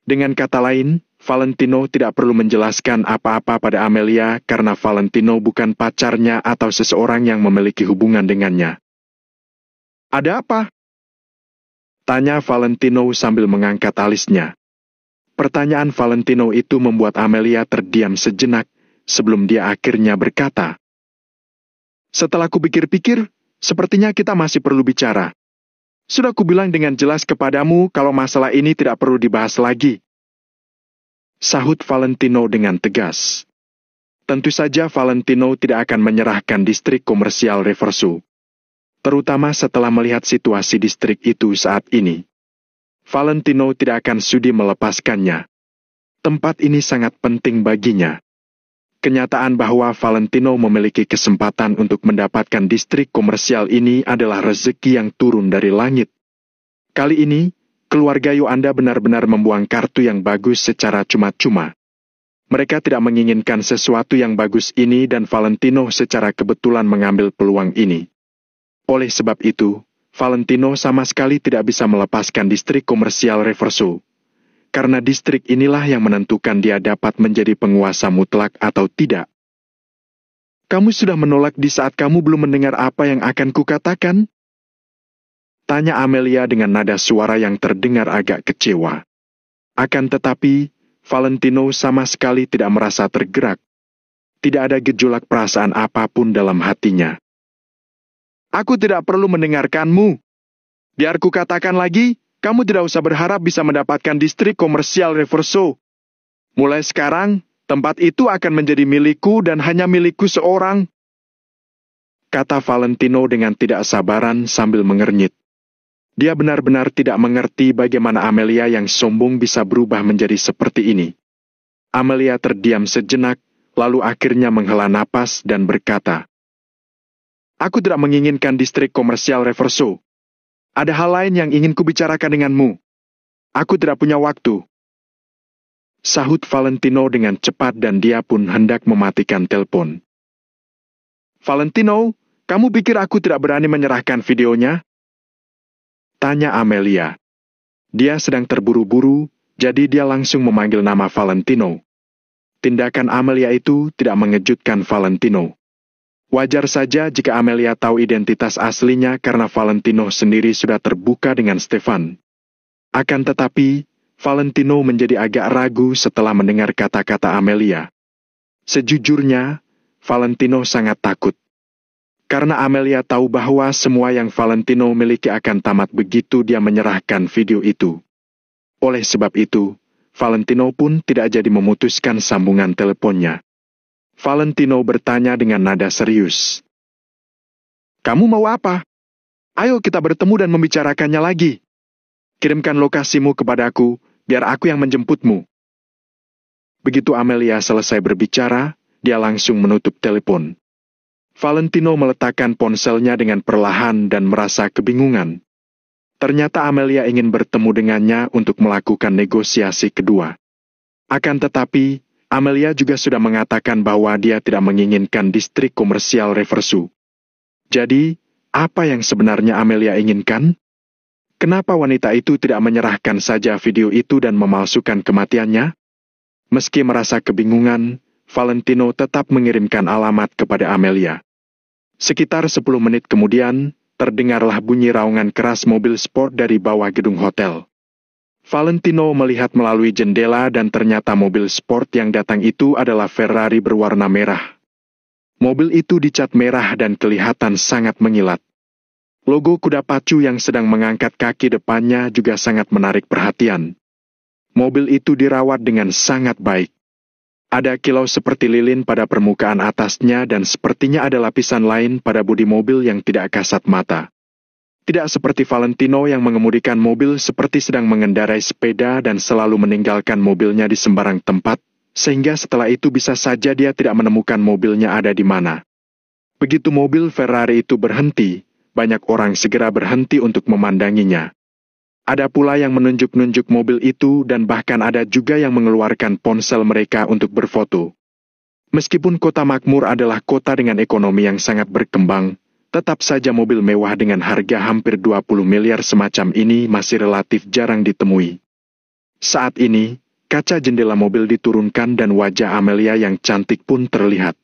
Dengan kata lain, Valentino tidak perlu menjelaskan apa-apa pada Amelia karena Valentino bukan pacarnya atau seseorang yang memiliki hubungan dengannya. "Ada apa?" tanya Valentino sambil mengangkat alisnya. Pertanyaan Valentino itu membuat Amelia terdiam sejenak sebelum dia akhirnya berkata, "Setelah kupikir-pikir, sepertinya kita masih perlu bicara. Sudah kubilang dengan jelas kepadamu kalau masalah ini tidak perlu dibahas lagi," sahut Valentino dengan tegas. Tentu saja Valentino tidak akan menyerahkan distrik komersial Reverso, terutama setelah melihat situasi distrik itu saat ini. Valentino tidak akan sudi melepaskannya. Tempat ini sangat penting baginya. Kenyataan bahwa Valentino memiliki kesempatan untuk mendapatkan distrik komersial ini adalah rezeki yang turun dari langit. Kali ini, keluarga Yoanda benar-benar membuang kartu yang bagus secara cuma-cuma. Mereka tidak menginginkan sesuatu yang bagus ini dan Valentino secara kebetulan mengambil peluang ini. Oleh sebab itu, Valentino sama sekali tidak bisa melepaskan distrik komersial Reverso. Karena distrik inilah yang menentukan dia dapat menjadi penguasa mutlak atau tidak. "Kamu sudah menolak di saat kamu belum mendengar apa yang akan kukatakan?" tanya Amelia dengan nada suara yang terdengar agak kecewa. Akan tetapi, Valentino sama sekali tidak merasa tergerak. Tidak ada gejolak perasaan apapun dalam hatinya. "Aku tidak perlu mendengarkanmu. Biar kukatakan lagi, kamu tidak usah berharap bisa mendapatkan distrik komersial Reverso. Mulai sekarang, tempat itu akan menjadi milikku dan hanya milikku seorang," kata Valentino dengan tidak sabaran sambil mengernyit. Dia benar-benar tidak mengerti bagaimana Amelia yang sombong bisa berubah menjadi seperti ini. Amelia terdiam sejenak, lalu akhirnya menghela napas dan berkata, "Aku tidak menginginkan distrik komersial Reverso. Ada hal lain yang ingin kubicarakan denganmu. Aku tidak punya waktu," sahut Valentino dengan cepat dan dia pun hendak mematikan telepon. "Valentino, kamu pikir aku tidak berani menyerahkan videonya?" tanya Amelia. Dia sedang terburu-buru, jadi dia langsung memanggil nama Valentino. Tindakan Amelia itu tidak mengejutkan Valentino. Wajar saja jika Amelia tahu identitas aslinya karena Valentino sendiri sudah terbuka dengan Stefan. Akan tetapi, Valentino menjadi agak ragu setelah mendengar kata-kata Amelia. Sejujurnya, Valentino sangat takut. Karena Amelia tahu bahwa semua yang Valentino miliki akan tamat begitu dia menyerahkan video itu. Oleh sebab itu, Valentino pun tidak jadi memutuskan sambungan teleponnya. Valentino bertanya dengan nada serius. "Kamu mau apa? Ayo kita bertemu dan membicarakannya lagi. Kirimkan lokasimu kepadaku, biar aku yang menjemputmu." Begitu Amelia selesai berbicara, dia langsung menutup telepon. Valentino meletakkan ponselnya dengan perlahan dan merasa kebingungan. Ternyata Amelia ingin bertemu dengannya untuk melakukan negosiasi kedua. Akan tetapi, Amelia juga sudah mengatakan bahwa dia tidak menginginkan distrik komersial Reversu. Jadi, apa yang sebenarnya Amelia inginkan? Kenapa wanita itu tidak menyerahkan saja video itu dan memalsukan kematiannya? Meski merasa kebingungan, Valentino tetap mengirimkan alamat kepada Amelia. Sekitar 10 menit kemudian, terdengarlah bunyi raungan keras mobil sport dari bawah gedung hotel. Valentino melihat melalui jendela dan ternyata mobil sport yang datang itu adalah Ferrari berwarna merah. Mobil itu dicat merah dan kelihatan sangat mengilat. Logo kuda pacu yang sedang mengangkat kaki depannya juga sangat menarik perhatian. Mobil itu dirawat dengan sangat baik. Ada kilau seperti lilin pada permukaan atasnya dan sepertinya ada lapisan lain pada bodi mobil yang tidak kasat mata. Tidak seperti Valentino yang mengemudikan mobil seperti sedang mengendarai sepeda dan selalu meninggalkan mobilnya di sembarang tempat, sehingga setelah itu bisa saja dia tidak menemukan mobilnya ada di mana. Begitu mobil Ferrari itu berhenti, banyak orang segera berhenti untuk memandanginya. Ada pula yang menunjuk-nunjuk mobil itu dan bahkan ada juga yang mengeluarkan ponsel mereka untuk berfoto. Meskipun kota makmur adalah kota dengan ekonomi yang sangat berkembang, tetap saja mobil mewah dengan harga hampir 20 miliar semacam ini masih relatif jarang ditemui. Saat ini, kaca jendela mobil diturunkan dan wajah Amelia yang cantik pun terlihat.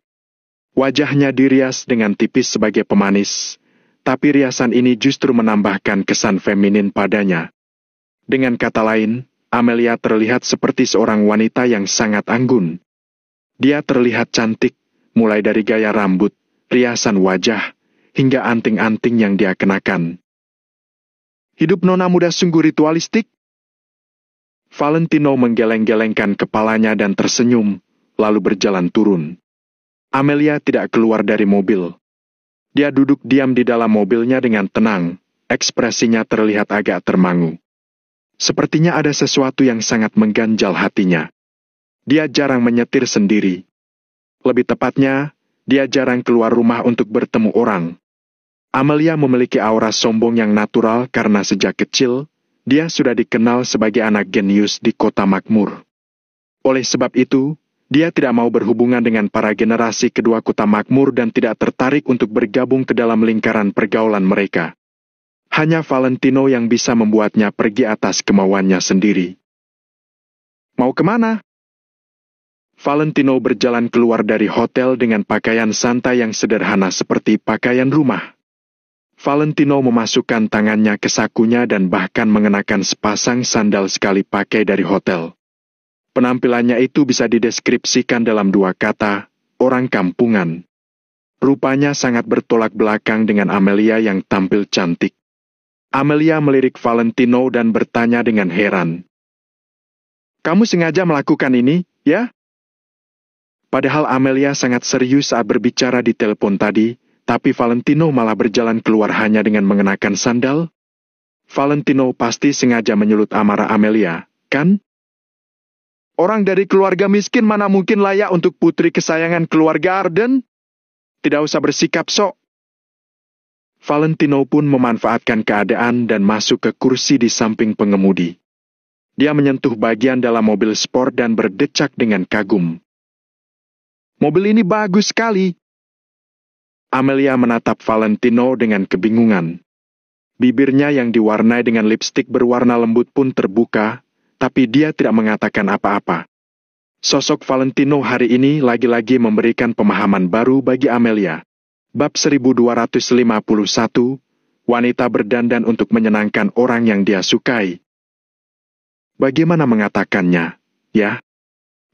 Wajahnya dirias dengan tipis sebagai pemanis, tapi riasan ini justru menambahkan kesan feminin padanya. Dengan kata lain, Amelia terlihat seperti seorang wanita yang sangat anggun. Dia terlihat cantik, mulai dari gaya rambut, riasan wajah, hingga anting-anting yang dia kenakan. Hidup nona muda sungguh ritualistik. Valentino menggeleng-gelengkan kepalanya dan tersenyum, lalu berjalan turun. Amelia tidak keluar dari mobil. Dia duduk diam di dalam mobilnya dengan tenang, ekspresinya terlihat agak termangu. Sepertinya ada sesuatu yang sangat mengganjal hatinya. Dia jarang menyetir sendiri. Lebih tepatnya, dia jarang keluar rumah untuk bertemu orang. Amelia memiliki aura sombong yang natural karena sejak kecil, dia sudah dikenal sebagai anak genius di kota makmur. Oleh sebab itu, dia tidak mau berhubungan dengan para generasi kedua kota makmur dan tidak tertarik untuk bergabung ke dalam lingkaran pergaulan mereka. Hanya Valentino yang bisa membuatnya pergi atas kemauannya sendiri. Mau kemana? Valentino berjalan keluar dari hotel dengan pakaian santai yang sederhana seperti pakaian rumah. Valentino memasukkan tangannya ke sakunya dan bahkan mengenakan sepasang sandal sekali pakai dari hotel. Penampilannya itu bisa dideskripsikan dalam 2 kata, orang kampungan. Rupanya sangat bertolak belakang dengan Amelia yang tampil cantik. Amelia melirik Valentino dan bertanya dengan heran. "Kamu sengaja melakukan ini, ya?" Padahal Amelia sangat serius saat berbicara di telepon tadi, tapi Valentino malah berjalan keluar hanya dengan mengenakan sandal. Valentino pasti sengaja menyulut amarah Amelia, kan? Orang dari keluarga miskin mana mungkin layak untuk putri kesayangan keluarga Arden? Tidak usah bersikap sok. Valentino pun memanfaatkan keadaan dan masuk ke kursi di samping pengemudi. Dia menyentuh bagian dalam mobil sport dan berdecak dengan kagum. "Mobil ini bagus sekali." Amelia menatap Valentino dengan kebingungan. Bibirnya yang diwarnai dengan lipstik berwarna lembut pun terbuka, tapi dia tidak mengatakan apa-apa. Sosok Valentino hari ini lagi-lagi memberikan pemahaman baru bagi Amelia. Bab 1251, wanita berdandan untuk menyenangkan orang yang dia sukai. Bagaimana mengatakannya, ya?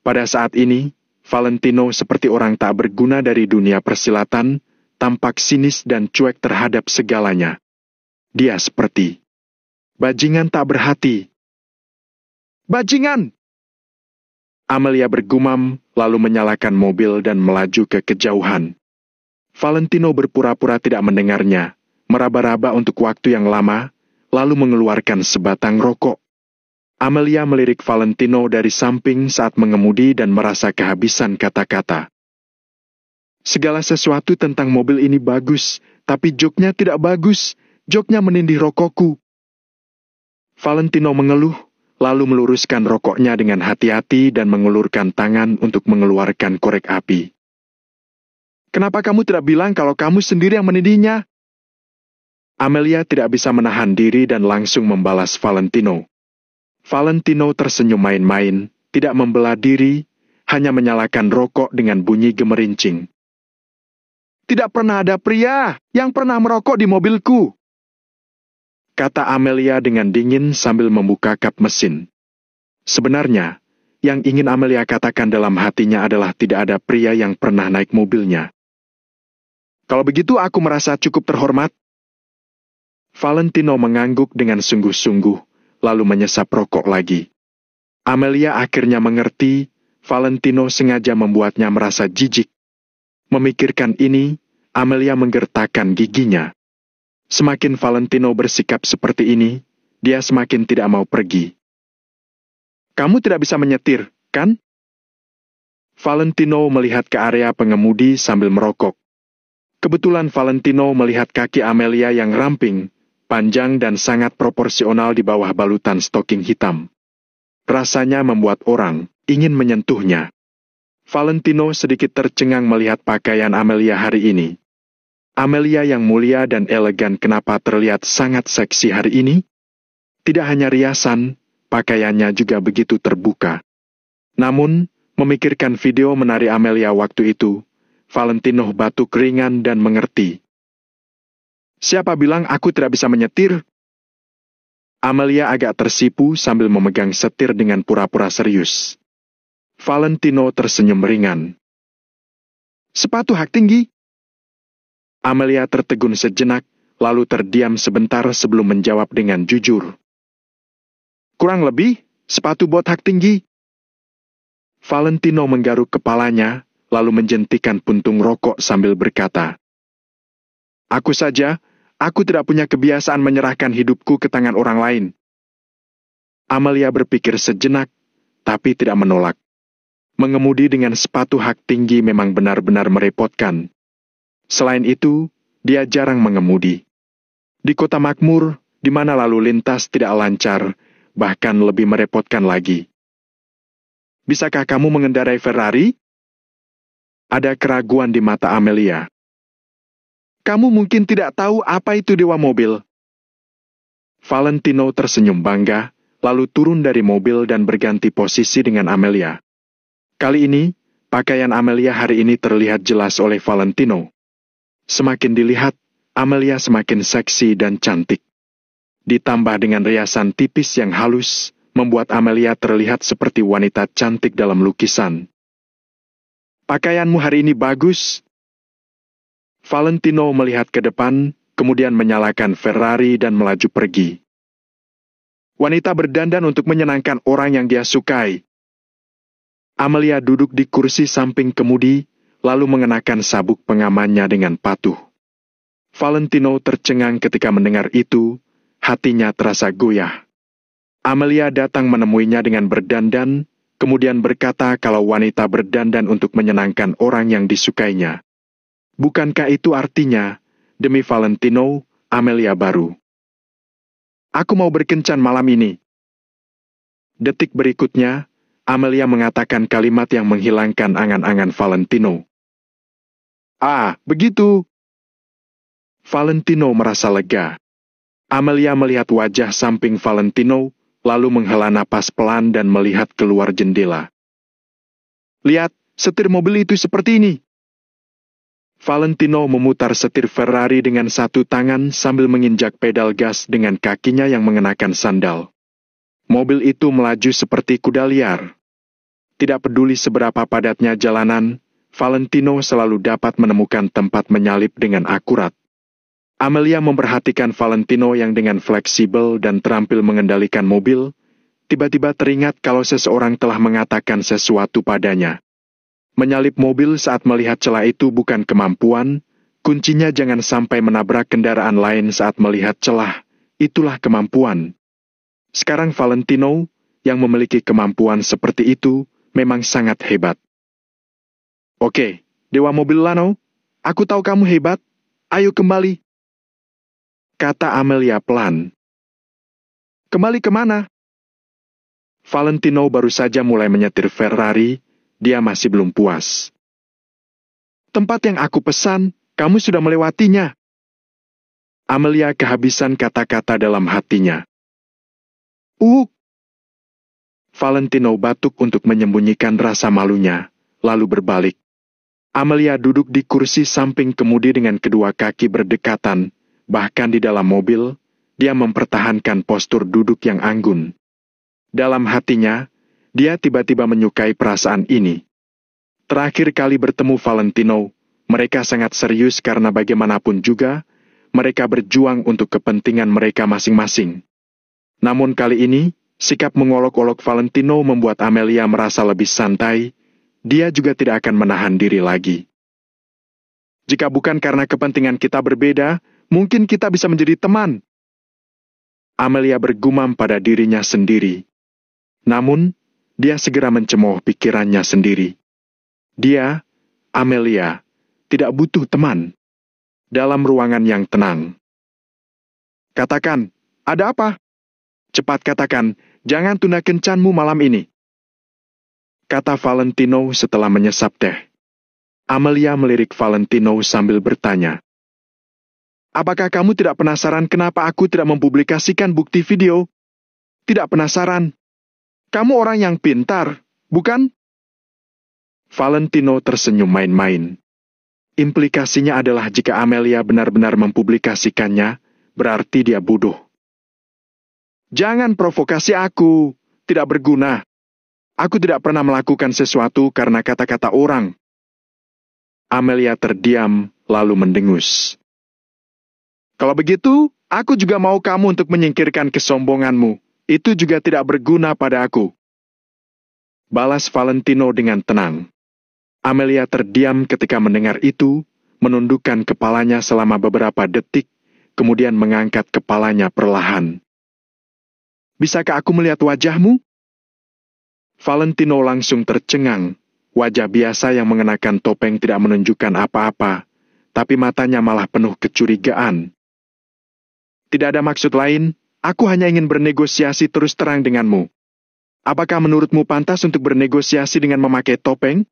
Pada saat ini, Valentino seperti orang tak berguna dari dunia persilatan, tampak sinis dan cuek terhadap segalanya. Dia seperti bajingan tak berhati. Bajingan! Amelia bergumam, lalu menyalakan mobil dan melaju ke kejauhan. Valentino berpura-pura tidak mendengarnya, meraba-raba untuk waktu yang lama, lalu mengeluarkan sebatang rokok. Amelia melirik Valentino dari samping saat mengemudi dan merasa kehabisan kata-kata. Segala sesuatu tentang mobil ini bagus, tapi joknya tidak bagus. Joknya menindih rokokku. Valentino mengeluh, lalu meluruskan rokoknya dengan hati-hati dan mengulurkan tangan untuk mengeluarkan korek api. Kenapa kamu tidak bilang kalau kamu sendiri yang menindihnya? Amelia tidak bisa menahan diri dan langsung membalas Valentino. Valentino tersenyum main-main, tidak membela diri, hanya menyalakan rokok dengan bunyi gemerincing. Tidak pernah ada pria yang pernah merokok di mobilku, kata Amelia dengan dingin sambil membuka kap mesin. Sebenarnya, yang ingin Amelia katakan dalam hatinya adalah tidak ada pria yang pernah naik mobilnya. Kalau begitu aku merasa cukup terhormat. Valentino mengangguk dengan sungguh-sungguh, lalu menyesap rokok lagi. Amelia akhirnya mengerti, Valentino sengaja membuatnya merasa jijik. Memikirkan ini, Amelia menggertakkan giginya. Semakin Valentino bersikap seperti ini, dia semakin tidak mau pergi. Kamu tidak bisa menyetir, kan? Valentino melihat ke area pengemudi sambil merokok. Kebetulan Valentino melihat kaki Amelia yang ramping, panjang dan sangat proporsional di bawah balutan stoking hitam. Rasanya membuat orang ingin menyentuhnya. Valentino sedikit tercengang melihat pakaian Amelia hari ini. Amelia yang mulia dan elegan kenapa terlihat sangat seksi hari ini? Tidak hanya riasan, pakaiannya juga begitu terbuka. Namun, memikirkan video menari Amelia waktu itu, Valentino batuk ringan dan mengerti. Siapa bilang aku tidak bisa menyetir? Amelia agak tersipu sambil memegang setir dengan pura-pura serius. Valentino tersenyum ringan. Sepatu hak tinggi? Amelia tertegun sejenak, lalu terdiam sebentar sebelum menjawab dengan jujur. Kurang lebih, sepatu bot hak tinggi. Valentino menggaruk kepalanya, lalu menjentikan puntung rokok sambil berkata, aku saja, aku tidak punya kebiasaan menyerahkan hidupku ke tangan orang lain. Amelia berpikir sejenak, tapi tidak menolak. Mengemudi dengan sepatu hak tinggi memang benar-benar merepotkan. Selain itu, dia jarang mengemudi. Di kota makmur, di mana lalu lintas tidak lancar, bahkan lebih merepotkan lagi. Bisakah kamu mengendarai Ferrari? Ada keraguan di mata Amelia. Kamu mungkin tidak tahu apa itu dewa mobil. Valentino tersenyum bangga, lalu turun dari mobil dan berganti posisi dengan Amelia. Kali ini, pakaian Amelia hari ini terlihat jelas oleh Valentino. Semakin dilihat, Amelia semakin seksi dan cantik. Ditambah dengan riasan tipis yang halus, membuat Amelia terlihat seperti wanita cantik dalam lukisan. Pakaianmu hari ini bagus. Valentino melihat ke depan, kemudian menyalakan Ferrari dan melaju pergi. Wanita berdandan untuk menyenangkan orang yang dia sukai. Amelia duduk di kursi samping kemudi, lalu mengenakan sabuk pengamannya dengan patuh. Valentino tercengang ketika mendengar itu, hatinya terasa goyah. Amelia datang menemuinya dengan berdandan, kemudian berkata kalau wanita berdandan untuk menyenangkan orang yang disukainya. Bukankah itu artinya, demi Valentino, Amelia baru? Aku mau berkencan malam ini. Detik berikutnya, Amelia mengatakan kalimat yang menghilangkan angan-angan Valentino. Ah, begitu. Valentino merasa lega. Amelia melihat wajah samping Valentino, lalu menghela napas pelan dan melihat keluar jendela. Lihat, setir mobil itu seperti ini. Valentino memutar setir Ferrari dengan satu tangan sambil menginjak pedal gas dengan kakinya yang mengenakan sandal. Mobil itu melaju seperti kuda liar. Tidak peduli seberapa padatnya jalanan, Valentino selalu dapat menemukan tempat menyalip dengan akurat. Amelia memperhatikan Valentino yang dengan fleksibel dan terampil mengendalikan mobil, tiba-tiba teringat kalau seseorang telah mengatakan sesuatu padanya. Menyalip mobil saat melihat celah itu bukan kemampuan, kuncinya jangan sampai menabrak kendaraan lain saat melihat celah, itulah kemampuan. Sekarang Valentino, yang memiliki kemampuan seperti itu, memang sangat hebat. Oke, Dewa Mobil Lano, aku tahu kamu hebat, ayo kembali. Kata Amelia pelan. Kembali kemana? Valentino baru saja mulai menyetir Ferrari, dia masih belum puas. Tempat yang aku pesan, kamu sudah melewatinya. Amelia kehabisan kata-kata dalam hatinya. Valentino batuk untuk menyembunyikan rasa malunya, lalu berbalik. Amelia duduk di kursi samping kemudi dengan kedua kaki berdekatan, bahkan di dalam mobil, dia mempertahankan postur duduk yang anggun. Dalam hatinya, dia tiba-tiba menyukai perasaan ini. Terakhir kali bertemu Valentino, mereka sangat serius karena bagaimanapun juga, mereka berjuang untuk kepentingan mereka masing-masing. Namun kali ini, sikap mengolok-olok Valentino membuat Amelia merasa lebih santai, dia juga tidak akan menahan diri lagi. Jika bukan karena kepentingan kita berbeda, mungkin kita bisa menjadi teman. Amelia bergumam pada dirinya sendiri. Namun, dia segera mencemooh pikirannya sendiri. Dia, Amelia, tidak butuh teman. Dalam ruangan yang tenang. Katakan, ada apa? Cepat katakan, jangan tunda kencanmu malam ini. Kata Valentino setelah menyesap teh. Amelia melirik Valentino sambil bertanya. Apakah kamu tidak penasaran kenapa aku tidak mempublikasikan bukti video? Tidak penasaran. Kamu orang yang pintar, bukan? Valentino tersenyum main-main. Implikasinya adalah jika Amelia benar-benar mempublikasikannya, berarti dia bodoh. Jangan provokasi aku, tidak berguna. Aku tidak pernah melakukan sesuatu karena kata-kata orang. Amelia terdiam, lalu mendengus. Kalau begitu, aku juga mau kamu untuk menyingkirkan kesombonganmu. Itu juga tidak berguna pada aku. Balas Valentino dengan tenang. Amelia terdiam ketika mendengar itu, menundukkan kepalanya selama beberapa detik, kemudian mengangkat kepalanya perlahan. Bisakah aku melihat wajahmu? Valentino langsung tercengang. Wajah biasa yang mengenakan topeng tidak menunjukkan apa-apa, tapi matanya malah penuh kecurigaan. Tidak ada maksud lain, aku hanya ingin bernegosiasi terus terang denganmu. Apakah menurutmu pantas untuk bernegosiasi dengan memakai topeng?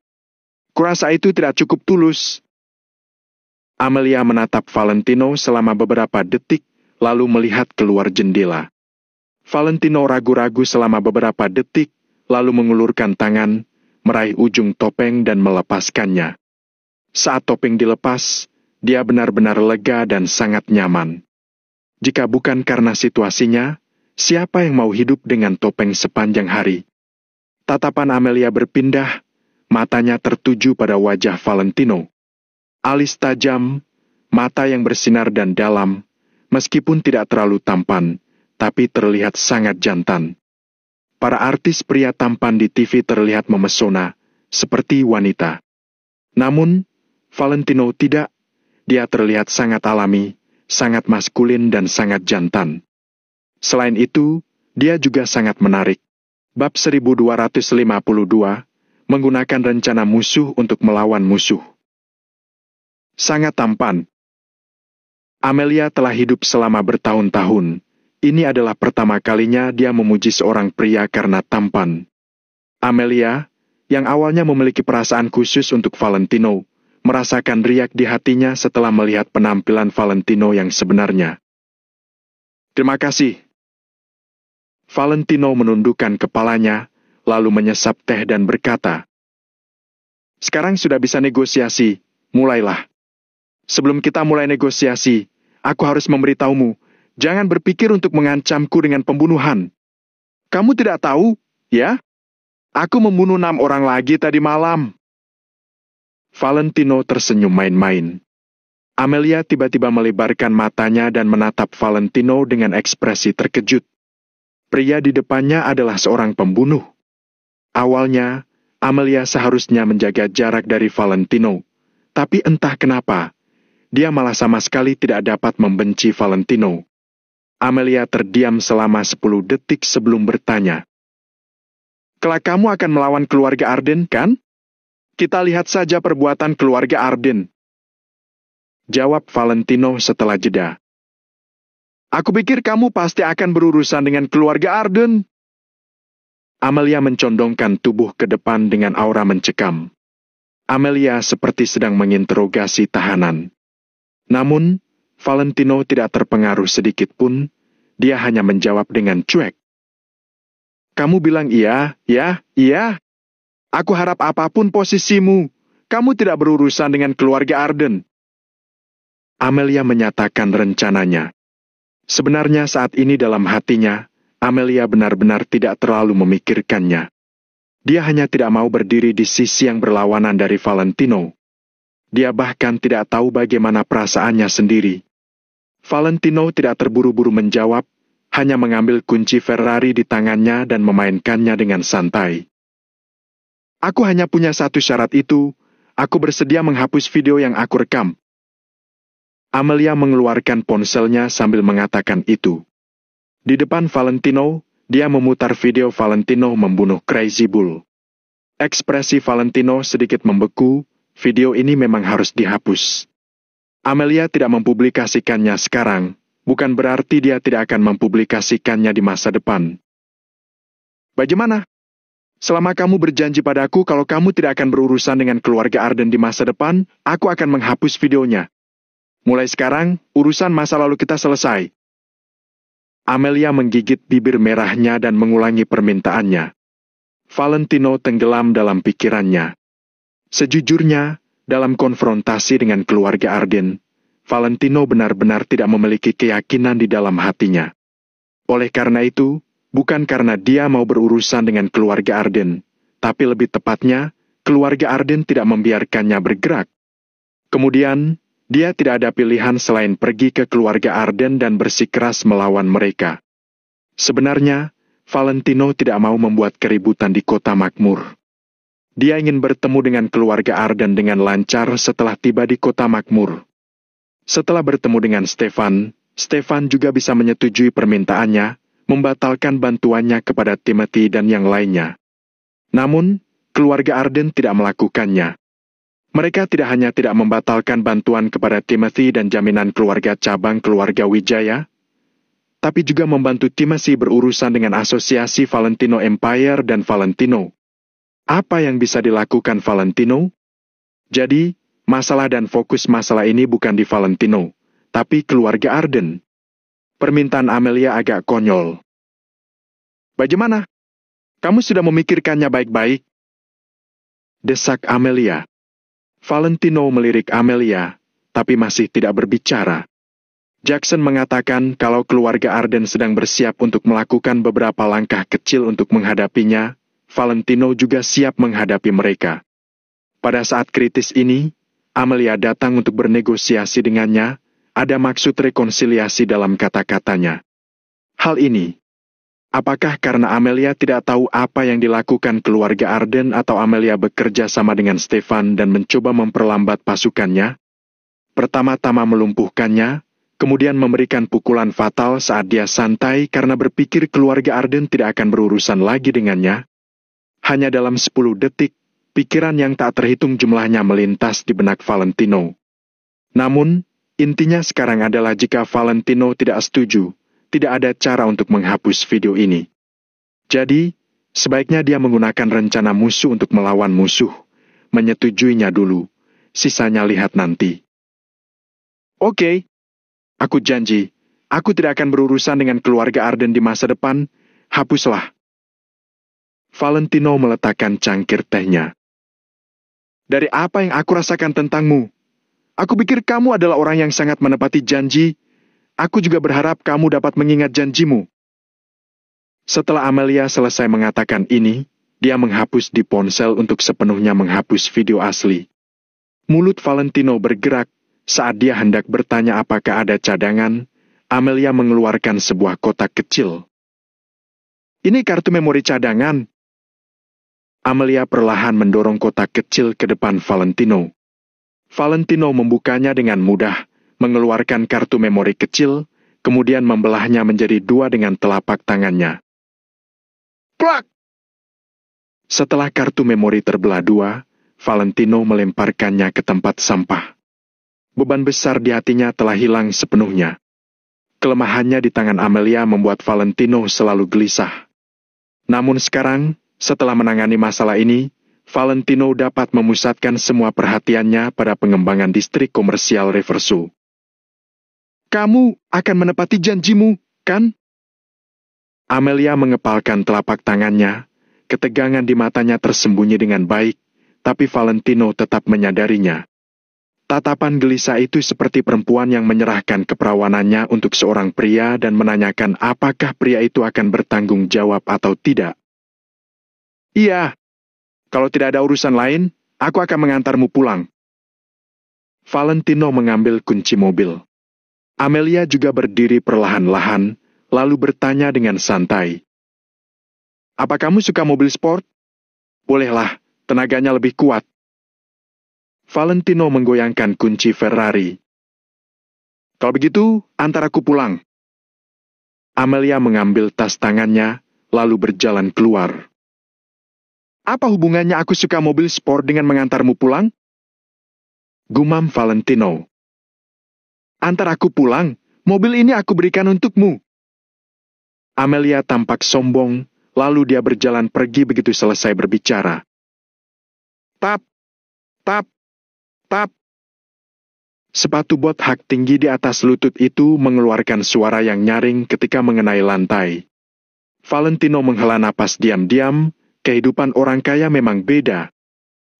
Kurasa itu tidak cukup tulus. Amelia menatap Valentino selama beberapa detik, lalu melihat keluar jendela. Valentino ragu-ragu selama beberapa detik, lalu mengulurkan tangan, meraih ujung topeng dan melepaskannya. Saat topeng dilepas, dia benar-benar lega dan sangat nyaman. Jika bukan karena situasinya, siapa yang mau hidup dengan topeng sepanjang hari? Tatapan Amelia berpindah, matanya tertuju pada wajah Valentino. Alis tajam, mata yang bersinar dan dalam, meskipun tidak terlalu tampan, tapi terlihat sangat jantan. Para artis pria tampan di TV terlihat memesona, seperti wanita. Namun, Valentino tidak, dia terlihat sangat alami, sangat maskulin dan sangat jantan. Selain itu, dia juga sangat menarik. Bab 1252, menggunakan rencana musuh untuk melawan musuh. Sangat tampan. Amelia telah hidup selama bertahun-tahun. Ini adalah pertama kalinya dia memuji seorang pria karena tampan. Amelia, yang awalnya memiliki perasaan khusus untuk Valentino, merasakan riak di hatinya setelah melihat penampilan Valentino yang sebenarnya. Terima kasih. Valentino menundukkan kepalanya, lalu menyesap teh dan berkata, sekarang sudah bisa negosiasi, mulailah. Sebelum kita mulai negosiasi, aku harus memberitahumu, jangan berpikir untuk mengancamku dengan pembunuhan. Kamu tidak tahu, ya? Aku membunuh 6 orang lagi tadi malam. Valentino tersenyum main-main. Amelia tiba-tiba melebarkan matanya dan menatap Valentino dengan ekspresi terkejut. Pria di depannya adalah seorang pembunuh. Awalnya, Amelia seharusnya menjaga jarak dari Valentino, tapi entah kenapa, dia malah sama sekali tidak dapat membenci Valentino. Amelia terdiam selama 10 detik sebelum bertanya. Kelak kamu akan melawan keluarga Arden, kan? Kita lihat saja perbuatan keluarga Arden. Jawab Valentino setelah jeda. Aku pikir kamu pasti akan berurusan dengan keluarga Arden. Amelia mencondongkan tubuh ke depan dengan aura mencekam. Amelia seperti sedang menginterogasi tahanan. Namun, Valentino tidak terpengaruh sedikit pun, dia hanya menjawab dengan cuek. Kamu bilang iya, ya, iya. Aku harap apapun posisimu, kamu tidak berurusan dengan keluarga Arden. Amelia menyatakan rencananya. Sebenarnya saat ini dalam hatinya, Amelia benar-benar tidak terlalu memikirkannya. Dia hanya tidak mau berdiri di sisi yang berlawanan dari Valentino. Dia bahkan tidak tahu bagaimana perasaannya sendiri. Valentino tidak terburu-buru menjawab, hanya mengambil kunci Ferrari di tangannya dan memainkannya dengan santai. Aku hanya punya satu syarat itu, aku bersedia menghapus video yang aku rekam. Amelia mengeluarkan ponselnya sambil mengatakan itu. Di depan Valentino, dia memutar video Valentino membunuh Crazy Bull. Ekspresi Valentino sedikit membeku, video ini memang harus dihapus. Amelia tidak mempublikasikannya sekarang, bukan berarti dia tidak akan mempublikasikannya di masa depan. Bagaimana? Selama kamu berjanji padaku kalau kamu tidak akan berurusan dengan keluarga Arden di masa depan, aku akan menghapus videonya. Mulai sekarang, urusan masa lalu kita selesai. Amelia menggigit bibir merahnya dan mengulangi permintaannya. Valentino tenggelam dalam pikirannya. Sejujurnya, dalam konfrontasi dengan keluarga Arden, Valentino benar-benar tidak memiliki keyakinan di dalam hatinya. Oleh karena itu, bukan karena dia mau berurusan dengan keluarga Arden, tapi lebih tepatnya, keluarga Arden tidak membiarkannya bergerak. Kemudian, dia tidak ada pilihan selain pergi ke keluarga Arden dan bersikeras melawan mereka. Sebenarnya, Valentino tidak mau membuat keributan di kota makmur. Dia ingin bertemu dengan keluarga Arden dengan lancar setelah tiba di kota makmur. Setelah bertemu dengan Stefan, Stefan juga bisa menyetujui permintaannya, membatalkan bantuannya kepada Timothy dan yang lainnya. Namun, keluarga Arden tidak melakukannya. Mereka tidak hanya tidak membatalkan bantuan kepada Timothy dan jaminan keluarga cabang keluarga Wijaya, tapi juga membantu Timothy berurusan dengan asosiasi Valentino Empire dan Valentino. Apa yang bisa dilakukan Valentino? Jadi, masalah dan fokus masalah ini bukan di Valentino, tapi keluarga Arden. Permintaan Amelia agak konyol. Bagaimana? Kamu sudah memikirkannya baik-baik? Desak Amelia. Valentino melirik Amelia, tapi masih tidak berbicara. Jackson mengatakan kalau keluarga Arden sedang bersiap untuk melakukan beberapa langkah kecil untuk menghadapinya, Valentino juga siap menghadapi mereka. Pada saat kritis ini, Amelia datang untuk bernegosiasi dengannya, ada maksud rekonsiliasi dalam kata-katanya. Hal ini, apakah karena Amelia tidak tahu apa yang dilakukan keluarga Arden atau Amelia bekerja sama dengan Stefan dan mencoba memperlambat pasukannya? Pertama-tama melumpuhkannya, kemudian memberikan pukulan fatal saat dia santai karena berpikir keluarga Arden tidak akan berurusan lagi dengannya. Hanya dalam 10 detik, pikiran yang tak terhitung jumlahnya melintas di benak Valentino. Namun, intinya sekarang adalah jika Valentino tidak setuju, tidak ada cara untuk menghapus video ini. Jadi, sebaiknya dia menggunakan rencana musuh untuk melawan musuh, menyetujuinya dulu, sisanya lihat nanti. Oke, aku janji, aku tidak akan berurusan dengan keluarga Arden di masa depan, hapuslah. Valentino meletakkan cangkir tehnya. Dari apa yang aku rasakan tentangmu, Aku pikir kamu adalah orang yang sangat menepati janji. Aku juga berharap kamu dapat mengingat janjimu. Setelah Amelia selesai mengatakan ini, dia menghapus di ponsel untuk sepenuhnya menghapus video asli. Mulut Valentino bergerak saat dia hendak bertanya apakah ada cadangan. Amelia mengeluarkan sebuah kotak kecil. Ini kartu memori cadangan. Amelia perlahan mendorong kotak kecil ke depan Valentino. Valentino membukanya dengan mudah, mengeluarkan kartu memori kecil, kemudian membelahnya menjadi dua dengan telapak tangannya. Plak! Setelah kartu memori terbelah dua, Valentino melemparkannya ke tempat sampah. Beban besar di hatinya telah hilang sepenuhnya. Kelemahannya di tangan Amelia membuat Valentino selalu gelisah. Namun sekarang, setelah menangani masalah ini, Valentino dapat memusatkan semua perhatiannya pada pengembangan distrik komersial Reverso. Kamu akan menepati janjimu, kan? Amelia mengepalkan telapak tangannya, ketegangan di matanya tersembunyi dengan baik, tapi Valentino tetap menyadarinya. Tatapan gelisah itu seperti perempuan yang menyerahkan keperawanannya untuk seorang pria dan menanyakan apakah pria itu akan bertanggung jawab atau tidak. Iya, kalau tidak ada urusan lain, aku akan mengantarmu pulang. Valentino mengambil kunci mobil. Amelia juga berdiri perlahan-lahan, lalu bertanya dengan santai. Apa kamu suka mobil sport? Bolehlah, tenaganya lebih kuat. Valentino menggoyangkan kunci Ferrari. Kalau begitu, antar aku pulang. Amelia mengambil tas tangannya, lalu berjalan keluar. Apa hubungannya aku suka mobil sport dengan mengantarmu pulang? Gumam Valentino. Antar aku pulang, mobil ini aku berikan untukmu. Amelia tampak sombong, lalu dia berjalan pergi begitu selesai berbicara. Tap, tap, tap. Sepatu bot hak tinggi di atas lutut itu mengeluarkan suara yang nyaring ketika mengenai lantai. Valentino menghela napas diam-diam, kehidupan orang kaya memang beda.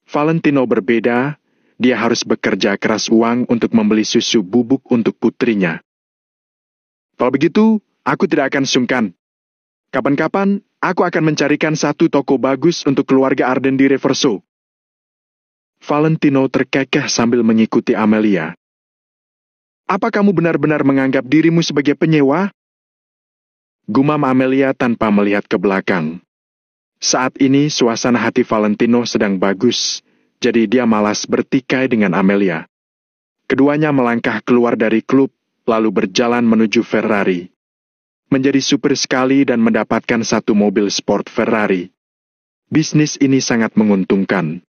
Valentino berbeda, dia harus bekerja keras uang untuk membeli susu bubuk untuk putrinya. Kalau begitu, aku tidak akan sungkan. Kapan-kapan, aku akan mencarikan satu toko bagus untuk keluarga Arden di Reverso. Valentino terkekeh sambil mengikuti Amelia. Apa kamu benar-benar menganggap dirimu sebagai penyewa? Gumam Amelia tanpa melihat ke belakang. Saat ini suasana hati Valentino sedang bagus, jadi dia malas bertikai dengan Amelia. Keduanya melangkah keluar dari klub, lalu berjalan menuju Ferrari. Menjadi supir sekali dan mendapatkan satu mobil sport Ferrari. Bisnis ini sangat menguntungkan.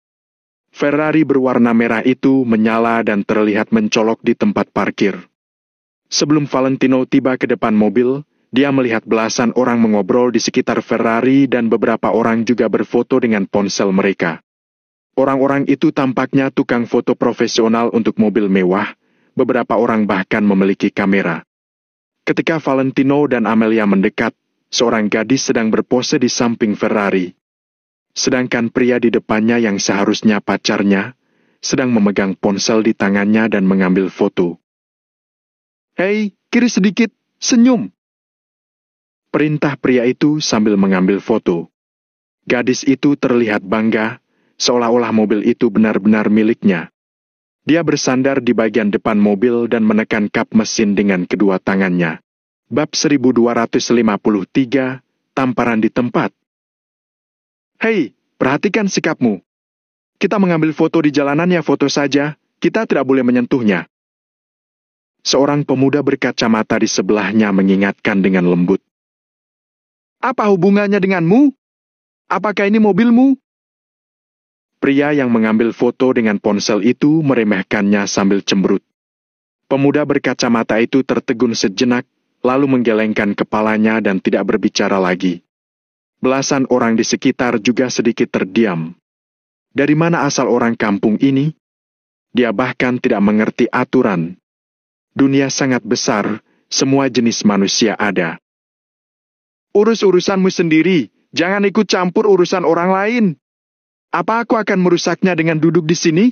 Ferrari berwarna merah itu menyala dan terlihat mencolok di tempat parkir. Sebelum Valentino tiba ke depan mobil, dia melihat belasan orang mengobrol di sekitar Ferrari dan beberapa orang juga berfoto dengan ponsel mereka. Orang-orang itu tampaknya tukang foto profesional untuk mobil mewah, beberapa orang bahkan memiliki kamera. Ketika Valentino dan Amelia mendekat, seorang gadis sedang berpose di samping Ferrari. Sedangkan pria di depannya yang seharusnya pacarnya, sedang memegang ponsel di tangannya dan mengambil foto. Hei, kiri sedikit, senyum. Perintah pria itu sambil mengambil foto. Gadis itu terlihat bangga, seolah-olah mobil itu benar-benar miliknya. Dia bersandar di bagian depan mobil dan menekan kap mesin dengan kedua tangannya. Bab 1253, tamparan di tempat. Hei, perhatikan sikapmu. Kita mengambil foto di jalanan ya foto saja, kita tidak boleh menyentuhnya. Seorang pemuda berkacamata di sebelahnya mengingatkan dengan lembut. Apa hubungannya denganmu? Apakah ini mobilmu? Pria yang mengambil foto dengan ponsel itu meremehkannya sambil cemberut. Pemuda berkacamata itu tertegun sejenak, lalu menggelengkan kepalanya dan tidak berbicara lagi. Belasan orang di sekitar juga sedikit terdiam. Dari mana asal orang kampung ini? Dia bahkan tidak mengerti aturan. Dunia sangat besar, semua jenis manusia ada. Urus urusanmu sendiri, jangan ikut campur urusan orang lain. Apa aku akan merusaknya dengan duduk di sini?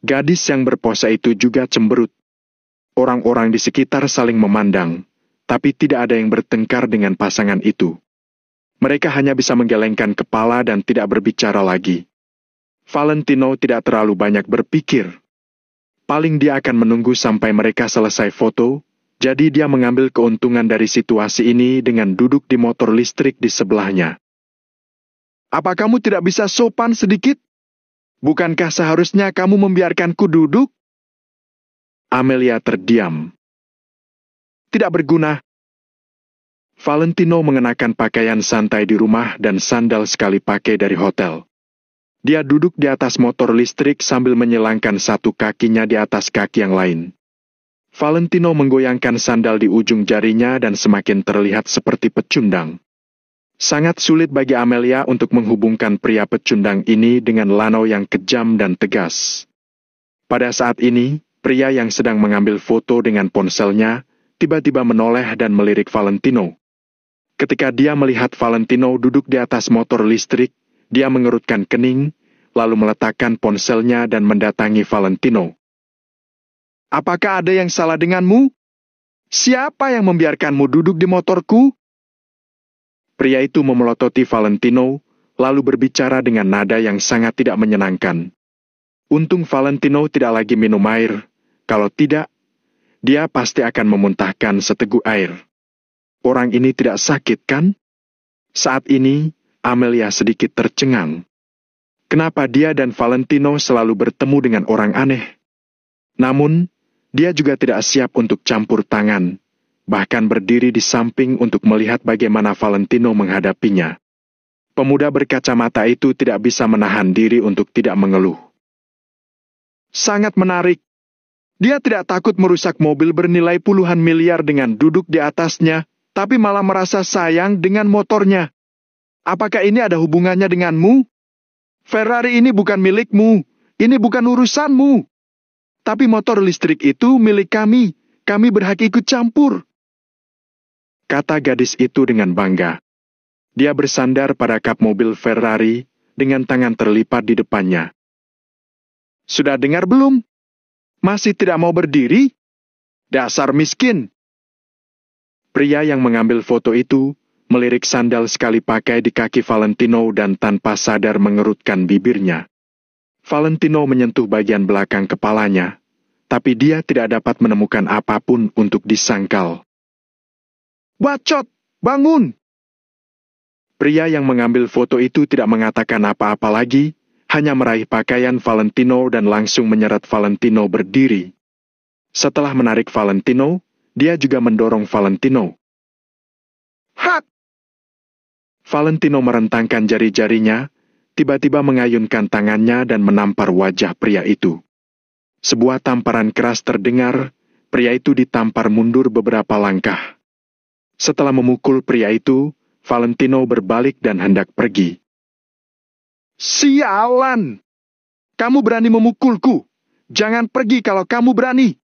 Gadis yang berpose itu juga cemberut. Orang-orang di sekitar saling memandang, tapi tidak ada yang bertengkar dengan pasangan itu. Mereka hanya bisa menggelengkan kepala dan tidak berbicara lagi. Valentino tidak terlalu banyak berpikir. Paling dia akan menunggu sampai mereka selesai foto, jadi dia mengambil keuntungan dari situasi ini dengan duduk di motor listrik di sebelahnya. Apa kamu tidak bisa sopan sedikit? Bukankah seharusnya kamu membiarkanku duduk? Amelia terdiam. Tidak berguna. Valentino mengenakan pakaian santai di rumah dan sandal sekali pakai dari hotel. Dia duduk di atas motor listrik sambil menyilangkan satu kakinya di atas kaki yang lain. Valentino menggoyangkan sandal di ujung jarinya dan semakin terlihat seperti pecundang. Sangat sulit bagi Amelia untuk menghubungkan pria pecundang ini dengan Lano yang kejam dan tegas. Pada saat ini, pria yang sedang mengambil foto dengan ponselnya tiba-tiba menoleh dan melirik Valentino. Ketika dia melihat Valentino duduk di atas motor listrik, dia mengerutkan kening, lalu meletakkan ponselnya dan mendatangi Valentino. Apakah ada yang salah denganmu? Siapa yang membiarkanmu duduk di motorku? Pria itu memelototi Valentino, lalu berbicara dengan nada yang sangat tidak menyenangkan. Untung Valentino tidak lagi minum air. Kalau tidak, dia pasti akan memuntahkan seteguk air. Orang ini tidak sakit, kan? Saat ini, Amelia sedikit tercengang. Kenapa dia dan Valentino selalu bertemu dengan orang aneh? Namun, dia juga tidak siap untuk campur tangan, bahkan berdiri di samping untuk melihat bagaimana Valentino menghadapinya. Pemuda berkacamata itu tidak bisa menahan diri untuk tidak mengeluh. Sangat menarik. Dia tidak takut merusak mobil bernilai puluhan miliar dengan duduk di atasnya, tapi malah merasa sayang dengan motornya. Apakah ini ada hubungannya denganmu? Ferrari ini bukan milikmu, ini bukan urusanmu. Tapi motor listrik itu milik kami, kami berhak ikut campur. Kata gadis itu dengan bangga. Dia bersandar pada kap mobil Ferrari dengan tangan terlipat di depannya. Sudah dengar belum? Masih tidak mau berdiri? Dasar miskin. Pria yang mengambil foto itu melirik sandal sekali pakai di kaki Valentino dan tanpa sadar mengerutkan bibirnya. Valentino menyentuh bagian belakang kepalanya, tapi dia tidak dapat menemukan apapun untuk disangkal. Bacot, bangun! Pria yang mengambil foto itu tidak mengatakan apa-apa lagi, hanya meraih pakaian Valentino dan langsung menyeret Valentino berdiri. Setelah menarik Valentino, dia juga mendorong Valentino. Hak! Valentino merentangkan jari-jarinya, tiba-tiba mengayunkan tangannya dan menampar wajah pria itu. Sebuah tamparan keras terdengar, pria itu ditampar mundur beberapa langkah. Setelah memukul pria itu, Valentino berbalik dan hendak pergi. Sialan! Kamu berani memukulku! Jangan pergi kalau kamu berani!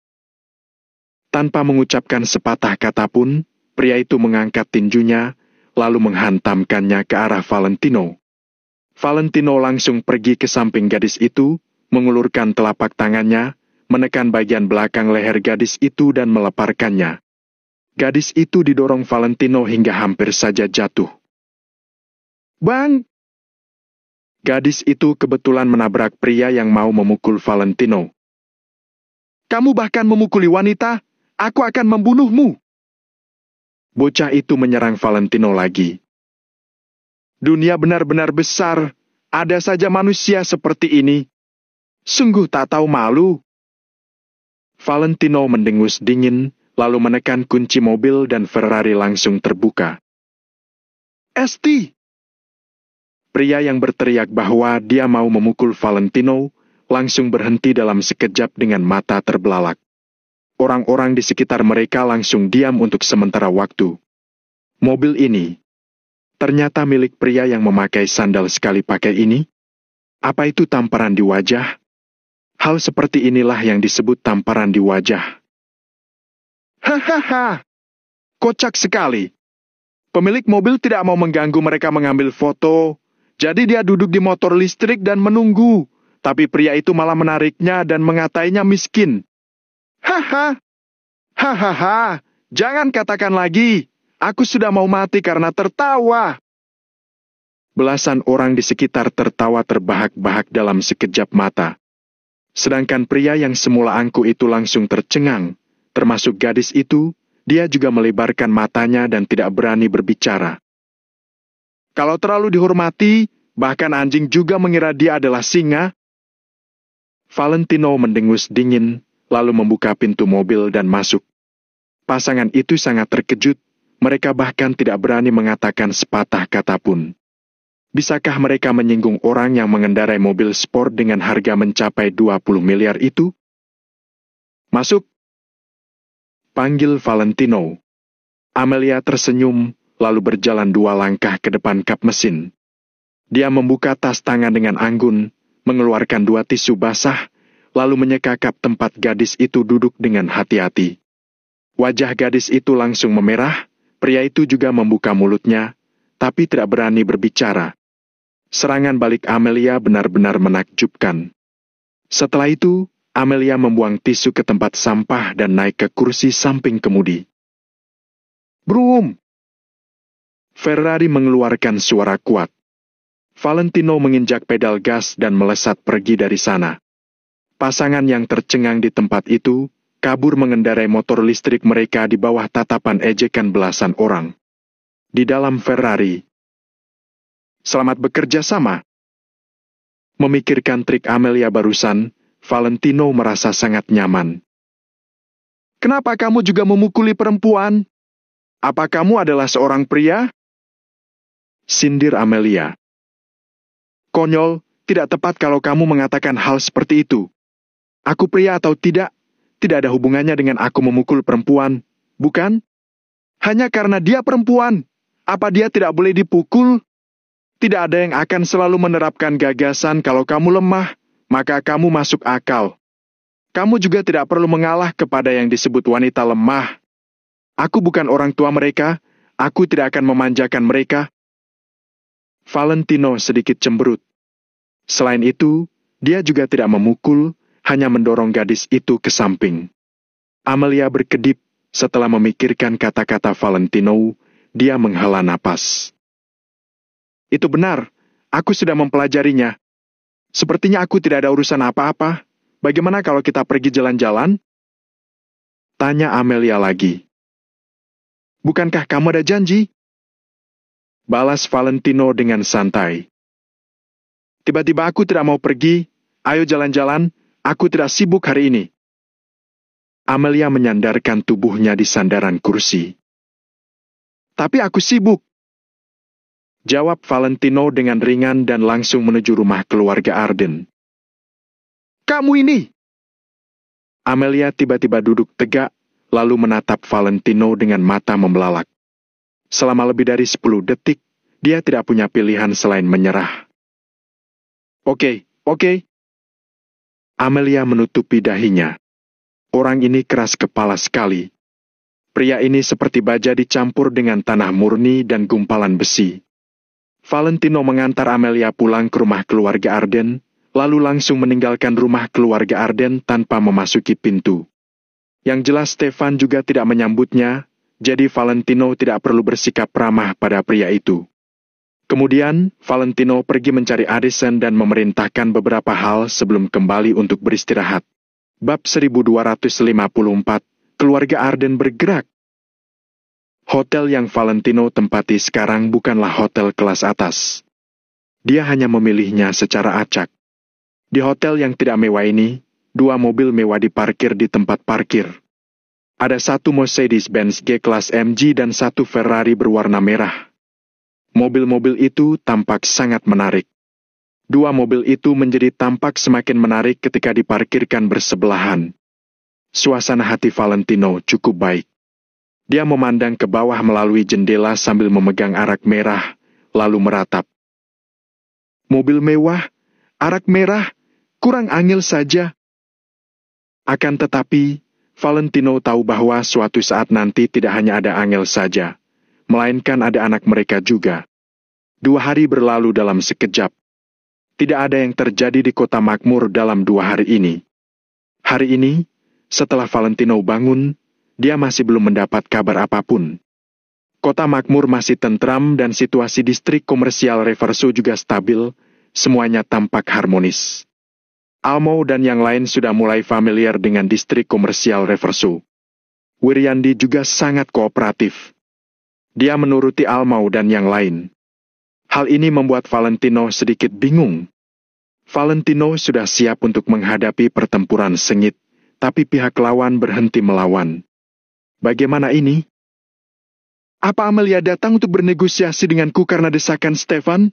Tanpa mengucapkan sepatah kata pun, pria itu mengangkat tinjunya, lalu menghantamkannya ke arah Valentino. Valentino langsung pergi ke samping gadis itu, mengulurkan telapak tangannya, menekan bagian belakang leher gadis itu dan meleparkannya. Gadis itu didorong Valentino hingga hampir saja jatuh. Bang! Gadis itu kebetulan menabrak pria yang mau memukul Valentino. Kamu bahkan memukuli wanita, aku akan membunuhmu! Bocah itu menyerang Valentino lagi. Dunia benar-benar besar, ada saja manusia seperti ini. Sungguh tak tahu malu. Valentino mendengus dingin, lalu menekan kunci mobil dan Ferrari langsung terbuka. Esti! Pria yang berteriak bahwa dia mau memukul Valentino, langsung berhenti dalam sekejap dengan mata terbelalak. Orang-orang di sekitar mereka langsung diam untuk sementara waktu. Mobil ini ternyata milik pria yang memakai sandal sekali pakai ini. Apa itu tamparan di wajah? Hal seperti inilah yang disebut tamparan di wajah. Hahaha, kocak sekali. Pemilik mobil tidak mau mengganggu mereka mengambil foto, jadi dia duduk di motor listrik dan menunggu. Tapi pria itu malah menariknya dan mengatainya miskin. Haha, hahaha, jangan katakan lagi. Aku sudah mau mati karena tertawa. Belasan orang di sekitar tertawa terbahak-bahak dalam sekejap mata. Sedangkan pria yang semula angkuh itu langsung tercengang. Termasuk gadis itu, dia juga melebarkan matanya dan tidak berani berbicara. Kalau terlalu dihormati, bahkan anjing juga mengira dia adalah singa. Valentino mendengus dingin, lalu membuka pintu mobil dan masuk. Pasangan itu sangat terkejut, mereka bahkan tidak berani mengatakan sepatah kata pun. Bisakah mereka menyinggung orang yang mengendarai mobil sport dengan harga mencapai 20 miliar itu? Masuk! Panggil Valentino. Amelia tersenyum, lalu berjalan 2 langkah ke depan kap mesin. Dia membuka tas tangan dengan anggun, mengeluarkan 2 tisu basah, lalu menyeka-kap tempat gadis itu duduk dengan hati-hati. Wajah gadis itu langsung memerah, pria itu juga membuka mulutnya, tapi tidak berani berbicara. Serangan balik Amelia benar-benar menakjubkan. Setelah itu, Amelia membuang tisu ke tempat sampah dan naik ke kursi samping kemudi. Brum! Ferrari mengeluarkan suara kuat. Valentino menginjak pedal gas dan melesat pergi dari sana. Pasangan yang tercengang di tempat itu kabur mengendarai motor listrik mereka di bawah tatapan ejekan belasan orang. Di dalam Ferrari. Selamat bekerja sama. Memikirkan trik Amelia barusan, Valentino merasa sangat nyaman. Kenapa kamu juga memukuli perempuan? Apa kamu adalah seorang pria? Sindir Amelia. Konyol, tidak tepat kalau kamu mengatakan hal seperti itu. Aku pria atau tidak ada hubungannya dengan aku memukul perempuan, bukan? Hanya karena dia perempuan, apa dia tidak boleh dipukul? Tidak ada yang akan selalu menerapkan gagasan kalau kamu lemah, maka kamu masuk akal. Kamu juga tidak perlu mengalah kepada yang disebut wanita lemah. Aku bukan orang tua mereka, aku tidak akan memanjakan mereka. Valentino sedikit cemberut. Selain itu, dia juga tidak memukul, hanya mendorong gadis itu ke samping. Amelia berkedip, setelah memikirkan kata-kata Valentino, dia menghela napas. Itu benar, aku sudah mempelajarinya. Sepertinya aku tidak ada urusan apa-apa. Bagaimana kalau kita pergi jalan-jalan? Tanya Amelia lagi. Bukankah kamu ada janji? Balas Valentino dengan santai. Tiba-tiba aku tidak mau pergi, ayo jalan-jalan, aku tidak sibuk hari ini. Amelia menyandarkan tubuhnya di sandaran kursi. Tapi aku sibuk. Jawab Valentino dengan ringan dan langsung menuju rumah keluarga Arden. Kamu ini! Amelia tiba-tiba duduk tegak, lalu menatap Valentino dengan mata membelalak. Selama lebih dari 10 detik, dia tidak punya pilihan selain menyerah. Oke. Amelia menutupi dahinya. Orang ini keras kepala sekali. Pria ini seperti baja dicampur dengan tanah murni dan gumpalan besi. Valentino mengantar Amelia pulang ke rumah keluarga Arden, lalu langsung meninggalkan rumah keluarga Arden tanpa memasuki pintu. Yang jelas Stefan juga tidak menyambutnya, jadi Valentino tidak perlu bersikap ramah pada pria itu. Kemudian, Valentino pergi mencari Addison dan memerintahkan beberapa hal sebelum kembali untuk beristirahat. Bab 1254, keluarga Arden bergerak. Hotel yang Valentino tempati sekarang bukanlah hotel kelas atas. Dia hanya memilihnya secara acak. Di hotel yang tidak mewah ini, 2 mobil mewah diparkir di tempat parkir. Ada 1 Mercedes-Benz G-Class MG dan 1 Ferrari berwarna merah. Mobil-mobil itu tampak sangat menarik. 2 mobil itu menjadi tampak semakin menarik ketika diparkirkan bersebelahan. Suasana hati Valentino cukup baik. Dia memandang ke bawah melalui jendela sambil memegang arak merah, lalu meratap. Mobil mewah, arak merah, kurang angel saja. Akan tetapi, Valentino tahu bahwa suatu saat nanti tidak hanya ada angel saja, melainkan ada anak mereka juga. 2 hari berlalu dalam sekejap. tidak ada yang terjadi di kota makmur dalam 2 hari ini. Hari ini, setelah Valentino bangun, dia masih belum mendapat kabar apapun. Kota makmur masih tentram dan situasi distrik komersial Reverso juga stabil, semuanya tampak harmonis. Almo dan yang lain sudah mulai familiar dengan distrik komersial Reverso. Wiryandi juga sangat kooperatif. Dia menuruti Almo dan yang lain. Hal ini membuat Valentino sedikit bingung. Valentino sudah siap untuk menghadapi pertempuran sengit, tapi pihak lawan berhenti melawan. Bagaimana ini? Apa Amelia datang untuk bernegosiasi denganku karena desakan Stefan?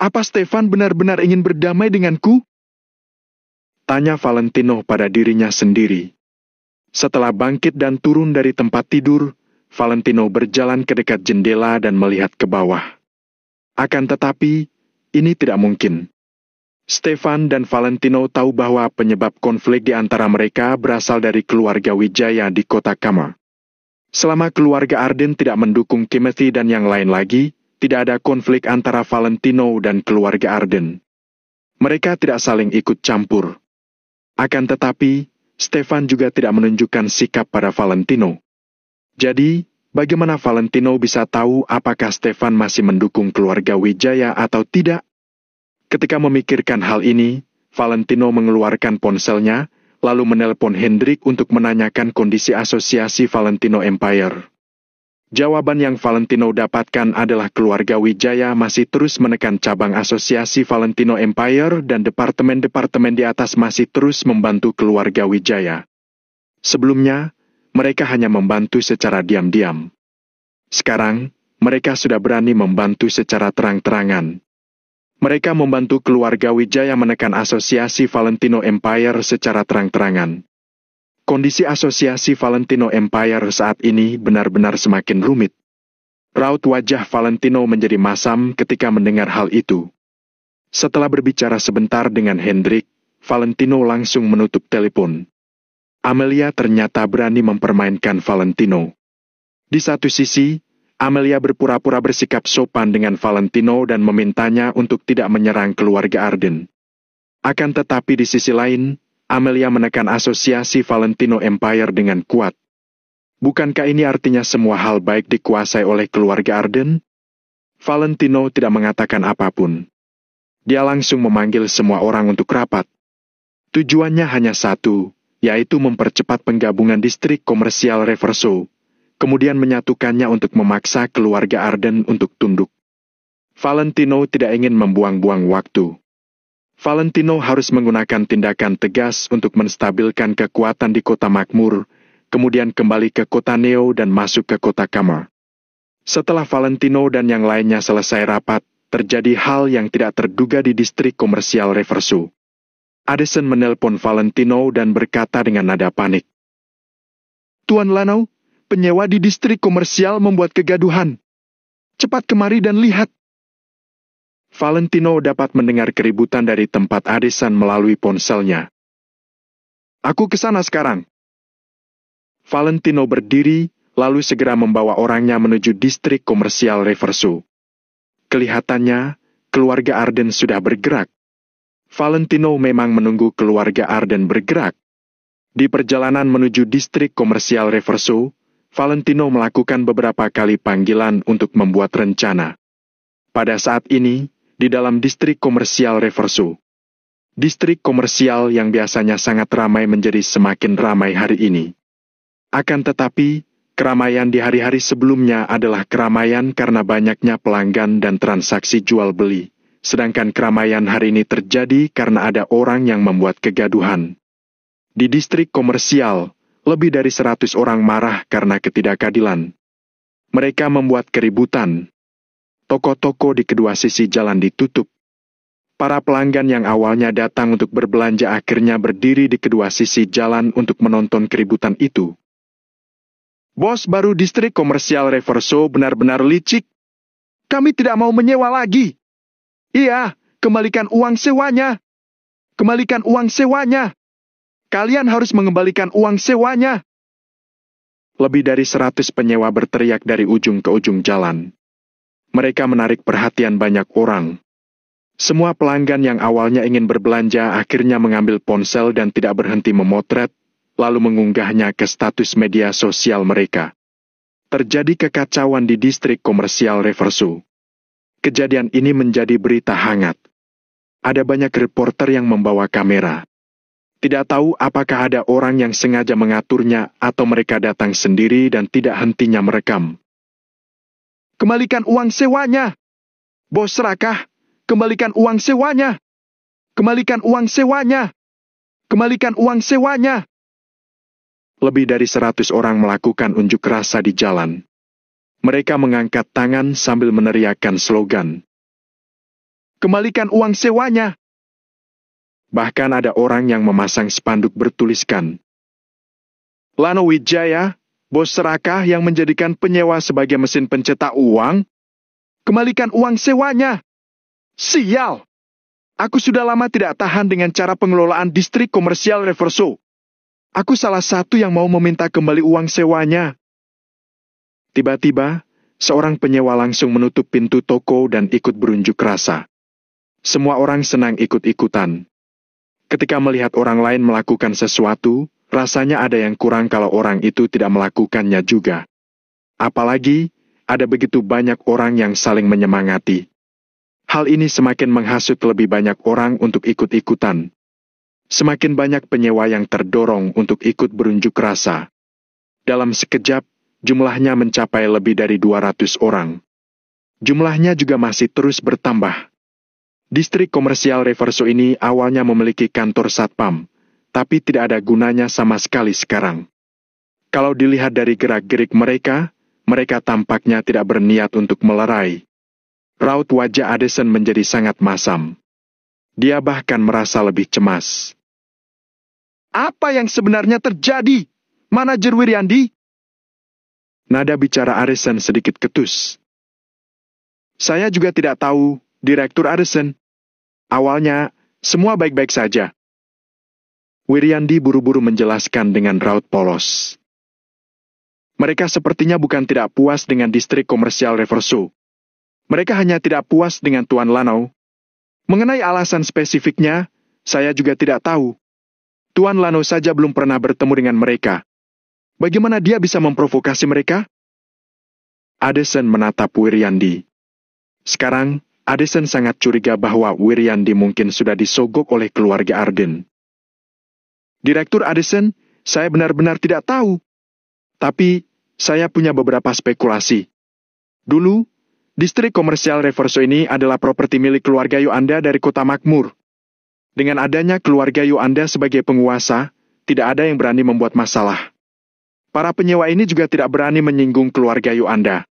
Apa Stefan benar-benar ingin berdamai denganku? Tanya Valentino pada dirinya sendiri. Setelah bangkit dan turun dari tempat tidur, Valentino berjalan ke dekat jendela dan melihat ke bawah. Akan tetapi, ini tidak mungkin. Stefan dan Valentino tahu bahwa penyebab konflik di antara mereka berasal dari keluarga Wijaya di kota Kama. Selama keluarga Arden tidak mendukung Timothy dan yang lain lagi, tidak ada konflik antara Valentino dan keluarga Arden. Mereka tidak saling ikut campur. Akan tetapi, Stefan juga tidak menunjukkan sikap pada Valentino. Jadi, bagaimana Valentino bisa tahu apakah Stefan masih mendukung keluarga Wijaya atau tidak? Ketika memikirkan hal ini, Valentino mengeluarkan ponselnya, lalu menelpon Hendrik untuk menanyakan kondisi asosiasi Valentino Empire. Jawaban yang Valentino dapatkan adalah keluarga Wijaya masih terus menekan cabang asosiasi Valentino Empire dan departemen-departemen di atas masih terus membantu keluarga Wijaya. Sebelumnya, mereka hanya membantu secara diam-diam. Sekarang, mereka sudah berani membantu secara terang-terangan. Mereka membantu keluarga Wijaya menekan asosiasi Valentino Empire secara terang-terangan. Kondisi asosiasi Valentino Empire saat ini benar-benar semakin rumit. Raut wajah Valentino menjadi masam ketika mendengar hal itu. Setelah berbicara sebentar dengan Hendrik, Valentino langsung menutup telepon. Amelia ternyata berani mempermainkan Valentino. Di satu sisi, Amelia berpura-pura bersikap sopan dengan Valentino dan memintanya untuk tidak menyerang keluarga Arden. Akan tetapi di sisi lain, Amelia menekan asosiasi Valentino Empire dengan kuat. Bukankah ini artinya semua hal baik dikuasai oleh keluarga Arden? Valentino tidak mengatakan apapun. Dia langsung memanggil semua orang untuk rapat. Tujuannya hanya satu, yaitu mempercepat penggabungan distrik komersial Reverso, kemudian menyatukannya untuk memaksa keluarga Arden untuk tunduk. Valentino tidak ingin membuang-buang waktu. Valentino harus menggunakan tindakan tegas untuk menstabilkan kekuatan di kota makmur, kemudian kembali ke kota Neo dan masuk ke kota Kama. Setelah Valentino dan yang lainnya selesai rapat, terjadi hal yang tidak terduga di distrik komersial Reverso. Addison menelpon Valentino dan berkata dengan nada panik. Tuan Lanau, penyewa di distrik komersial membuat kegaduhan. Cepat kemari dan lihat. Valentino dapat mendengar keributan dari tempat Addison melalui ponselnya. Aku ke sana sekarang. Valentino berdiri, lalu segera membawa orangnya menuju distrik komersial Reverso. Kelihatannya, keluarga Arden sudah bergerak. Valentino memang menunggu keluarga Arden bergerak. Di perjalanan menuju distrik komersial Reverso, Valentino melakukan beberapa kali panggilan untuk membuat rencana. Pada saat ini, di dalam distrik komersial Reverso. Distrik komersial yang biasanya sangat ramai menjadi semakin ramai hari ini. Akan tetapi, keramaian di hari-hari sebelumnya adalah keramaian karena banyaknya pelanggan dan transaksi jual-beli, sedangkan keramaian hari ini terjadi karena ada orang yang membuat kegaduhan. Di distrik komersial, lebih dari 100 orang marah karena ketidakadilan. Mereka membuat keributan. Toko-toko di kedua sisi jalan ditutup. Para pelanggan yang awalnya datang untuk berbelanja akhirnya berdiri di kedua sisi jalan untuk menonton keributan itu. Bos baru distrik komersial Reverso benar-benar licik. Kami tidak mau menyewa lagi. Iya, kembalikan uang sewanya. Kembalikan uang sewanya. Kalian harus mengembalikan uang sewanya. Lebih dari 100 penyewa berteriak dari ujung ke ujung jalan. Mereka menarik perhatian banyak orang. Semua pelanggan yang awalnya ingin berbelanja akhirnya mengambil ponsel dan tidak berhenti memotret, lalu mengunggahnya ke status media sosial mereka. Terjadi kekacauan di distrik komersial Riverview. Kejadian ini menjadi berita hangat. Ada banyak reporter yang membawa kamera. Tidak tahu apakah ada orang yang sengaja mengaturnya atau mereka datang sendiri dan tidak hentinya merekam. Kembalikan uang sewanya! Bos serakah! Kembalikan uang sewanya! Kembalikan uang sewanya! Kembalikan uang sewanya! Lebih dari 100 orang melakukan unjuk rasa di jalan. Mereka mengangkat tangan sambil meneriakkan slogan. Kembalikan uang sewanya! Bahkan ada orang yang memasang spanduk bertuliskan, Lano Wijaya, bos serakah yang menjadikan penyewa sebagai mesin pencetak uang, kembalikan uang sewanya. Sial! Aku sudah lama tidak tahan dengan cara pengelolaan distrik komersial Riverview. Aku salah satu yang mau meminta kembali uang sewanya. Tiba-tiba, seorang penyewa langsung menutup pintu toko dan ikut berunjuk rasa. Semua orang senang ikut-ikutan. Ketika melihat orang lain melakukan sesuatu, rasanya ada yang kurang kalau orang itu tidak melakukannya juga. Apalagi, ada begitu banyak orang yang saling menyemangati. Hal ini semakin menghasut lebih banyak orang untuk ikut-ikutan. Semakin banyak penyewa yang terdorong untuk ikut berunjuk rasa. Dalam sekejap, jumlahnya mencapai lebih dari 200 orang. Jumlahnya juga masih terus bertambah. Distrik komersial Riverview ini awalnya memiliki kantor satpam, tapi tidak ada gunanya sama sekali sekarang. Kalau dilihat dari gerak-gerik mereka, mereka tampaknya tidak berniat untuk melerai. Raut wajah Addison menjadi sangat masam. Dia bahkan merasa lebih cemas. Apa yang sebenarnya terjadi? Manajer Wiryandi? Nada bicara Addison sedikit ketus. Saya juga tidak tahu, Direktur Addison. Awalnya, semua baik-baik saja. Wiryandi buru-buru menjelaskan dengan raut polos. Mereka sepertinya bukan tidak puas dengan distrik komersial Riverview. Mereka hanya tidak puas dengan Tuan Lano. Mengenai alasan spesifiknya, saya juga tidak tahu. Tuan Lano saja belum pernah bertemu dengan mereka. Bagaimana dia bisa memprovokasi mereka? Addison menatap Wiryandi. Sekarang, Addison sangat curiga bahwa Wiryandi mungkin sudah disogok oleh keluarga Arden. Direktur Addison, saya benar-benar tidak tahu. Tapi, saya punya beberapa spekulasi. Dulu, distrik komersial Riverview ini adalah properti milik keluarga Yuanda dari Kota Makmur. Dengan adanya keluarga Yuanda sebagai penguasa, tidak ada yang berani membuat masalah. Para penyewa ini juga tidak berani menyinggung keluarga Yuanda.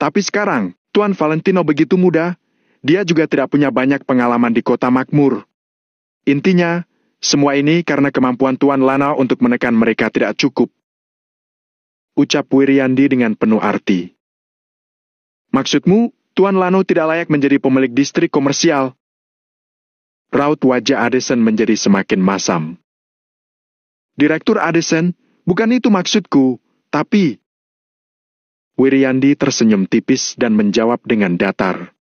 Tapi sekarang, Tuan Valentino begitu muda, dia juga tidak punya banyak pengalaman di Kota Makmur. Intinya, semua ini karena kemampuan Tuan Lano untuk menekan mereka tidak cukup. Ucap Wiryandi dengan penuh arti. Maksudmu, Tuan Lano tidak layak menjadi pemilik distrik komersial? Raut wajah Addison menjadi semakin masam. Direktur Addison, bukan itu maksudku, tapi... Wiryandi tersenyum tipis dan menjawab dengan datar.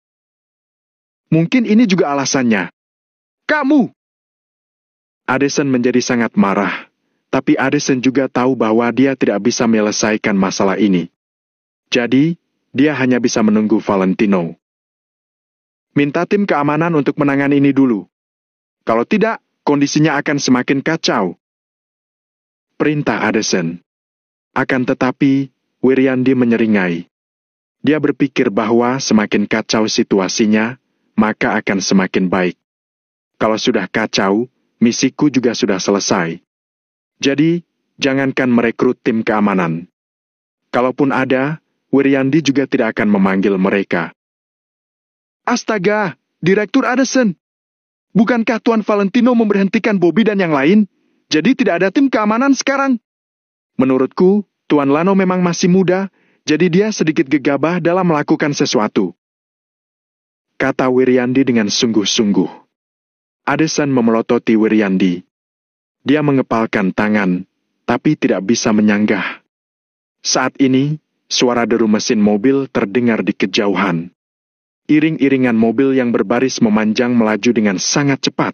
Mungkin ini juga alasannya. Kamu! Addison menjadi sangat marah, tapi Addison juga tahu bahwa dia tidak bisa menyelesaikan masalah ini. Jadi, dia hanya bisa menunggu Valentino. Minta tim keamanan untuk menangani ini dulu. Kalau tidak, kondisinya akan semakin kacau. Perintah Addison. Akan tetapi, Wiryandi menyeringai. Dia berpikir bahwa semakin kacau situasinya, maka akan semakin baik. Kalau sudah kacau, misiku juga sudah selesai. Jadi, jangankan merekrut tim keamanan. Kalaupun ada, Wiryandi juga tidak akan memanggil mereka. Astaga, Direktur Addison! Bukankah Tuan Valentino memberhentikan Bobby dan yang lain? Jadi tidak ada tim keamanan sekarang? Menurutku, Tuan Lano memang masih muda, jadi dia sedikit gegabah dalam melakukan sesuatu. Kata Wiryandi dengan sungguh-sungguh. Addison memelototi Wiryandi. Dia mengepalkan tangan, tapi tidak bisa menyanggah. Saat ini, suara deru mesin mobil terdengar di kejauhan. Iring-iringan mobil yang berbaris memanjang melaju dengan sangat cepat.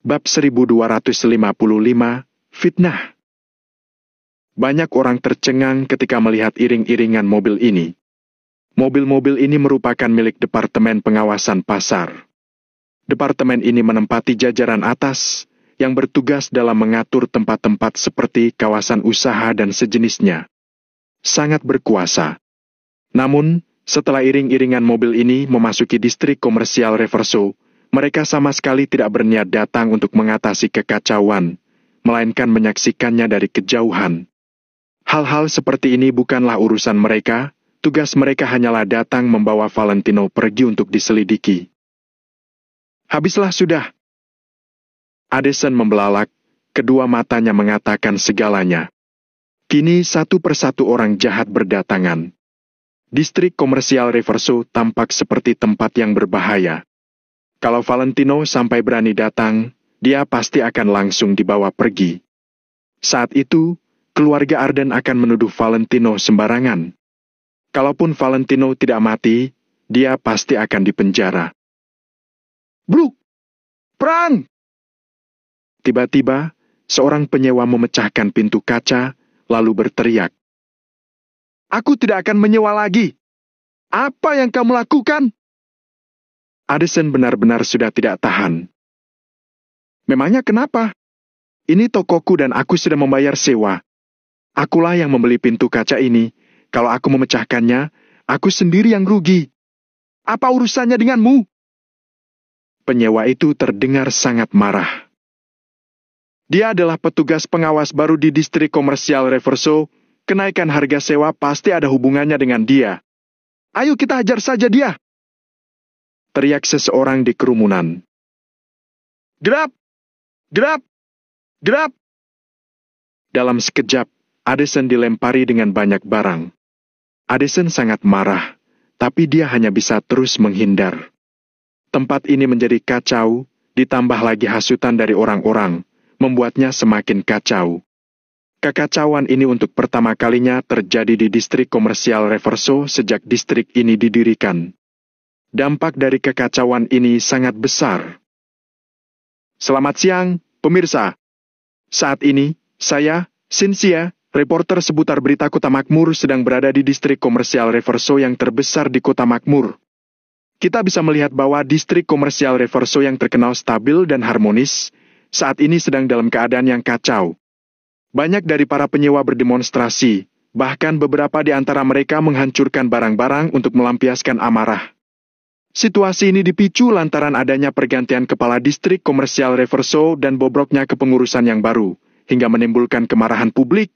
Bab 1255, Fitnah. Banyak orang tercengang ketika melihat iring-iringan mobil ini. Mobil-mobil ini merupakan milik Departemen Pengawasan Pasar. Departemen ini menempati jajaran atas yang bertugas dalam mengatur tempat-tempat seperti kawasan usaha dan sejenisnya. Sangat berkuasa. Namun, setelah iring-iringan mobil ini memasuki distrik komersial Reverso, mereka sama sekali tidak berniat datang untuk mengatasi kekacauan, melainkan menyaksikannya dari kejauhan. Hal-hal seperti ini bukanlah urusan mereka, tugas mereka hanyalah datang membawa Valentino pergi untuk diselidiki. Habislah sudah. Addison membelalak, kedua matanya mengatakan segalanya. Kini satu persatu orang jahat berdatangan. Distrik komersial Reverso tampak seperti tempat yang berbahaya. Kalau Valentino sampai berani datang, dia pasti akan langsung dibawa pergi. Saat itu, keluarga Arden akan menuduh Valentino sembarangan. Kalaupun Valentino tidak mati, dia pasti akan dipenjara. Bruk! Perang! Tiba-tiba, seorang penyewa memecahkan pintu kaca, lalu berteriak. Aku tidak akan menyewa lagi. Apa yang kamu lakukan? Addison benar-benar sudah tidak tahan. Memangnya kenapa? Ini tokoku dan aku sudah membayar sewa. Akulah yang membeli pintu kaca ini. Kalau aku memecahkannya, aku sendiri yang rugi. Apa urusannya denganmu? Penyewa itu terdengar sangat marah. Dia adalah petugas pengawas baru di distrik komersial Reverso. Kenaikan harga sewa pasti ada hubungannya dengan dia. Ayo kita hajar saja dia! Teriak seseorang di kerumunan. Gerap! Gerap! Gerap! Dalam sekejap, Addison dilempari dengan banyak barang. Addison sangat marah, tapi dia hanya bisa terus menghindar. Tempat ini menjadi kacau, ditambah lagi hasutan dari orang-orang, membuatnya semakin kacau. Kekacauan ini untuk pertama kalinya terjadi di distrik komersial Reverso sejak distrik ini didirikan. Dampak dari kekacauan ini sangat besar. Selamat siang, pemirsa. Saat ini, saya, Cynthia, reporter seputar berita Kota Makmur sedang berada di distrik komersial Reverso yang terbesar di Kota Makmur. Kita bisa melihat bahwa distrik komersial Reverso yang terkenal stabil dan harmonis, saat ini sedang dalam keadaan yang kacau. Banyak dari para penyewa berdemonstrasi, bahkan beberapa di antara mereka menghancurkan barang-barang untuk melampiaskan amarah. Situasi ini dipicu lantaran adanya pergantian kepala distrik komersial Reverso dan bobroknya kepengurusan yang baru, hingga menimbulkan kemarahan publik.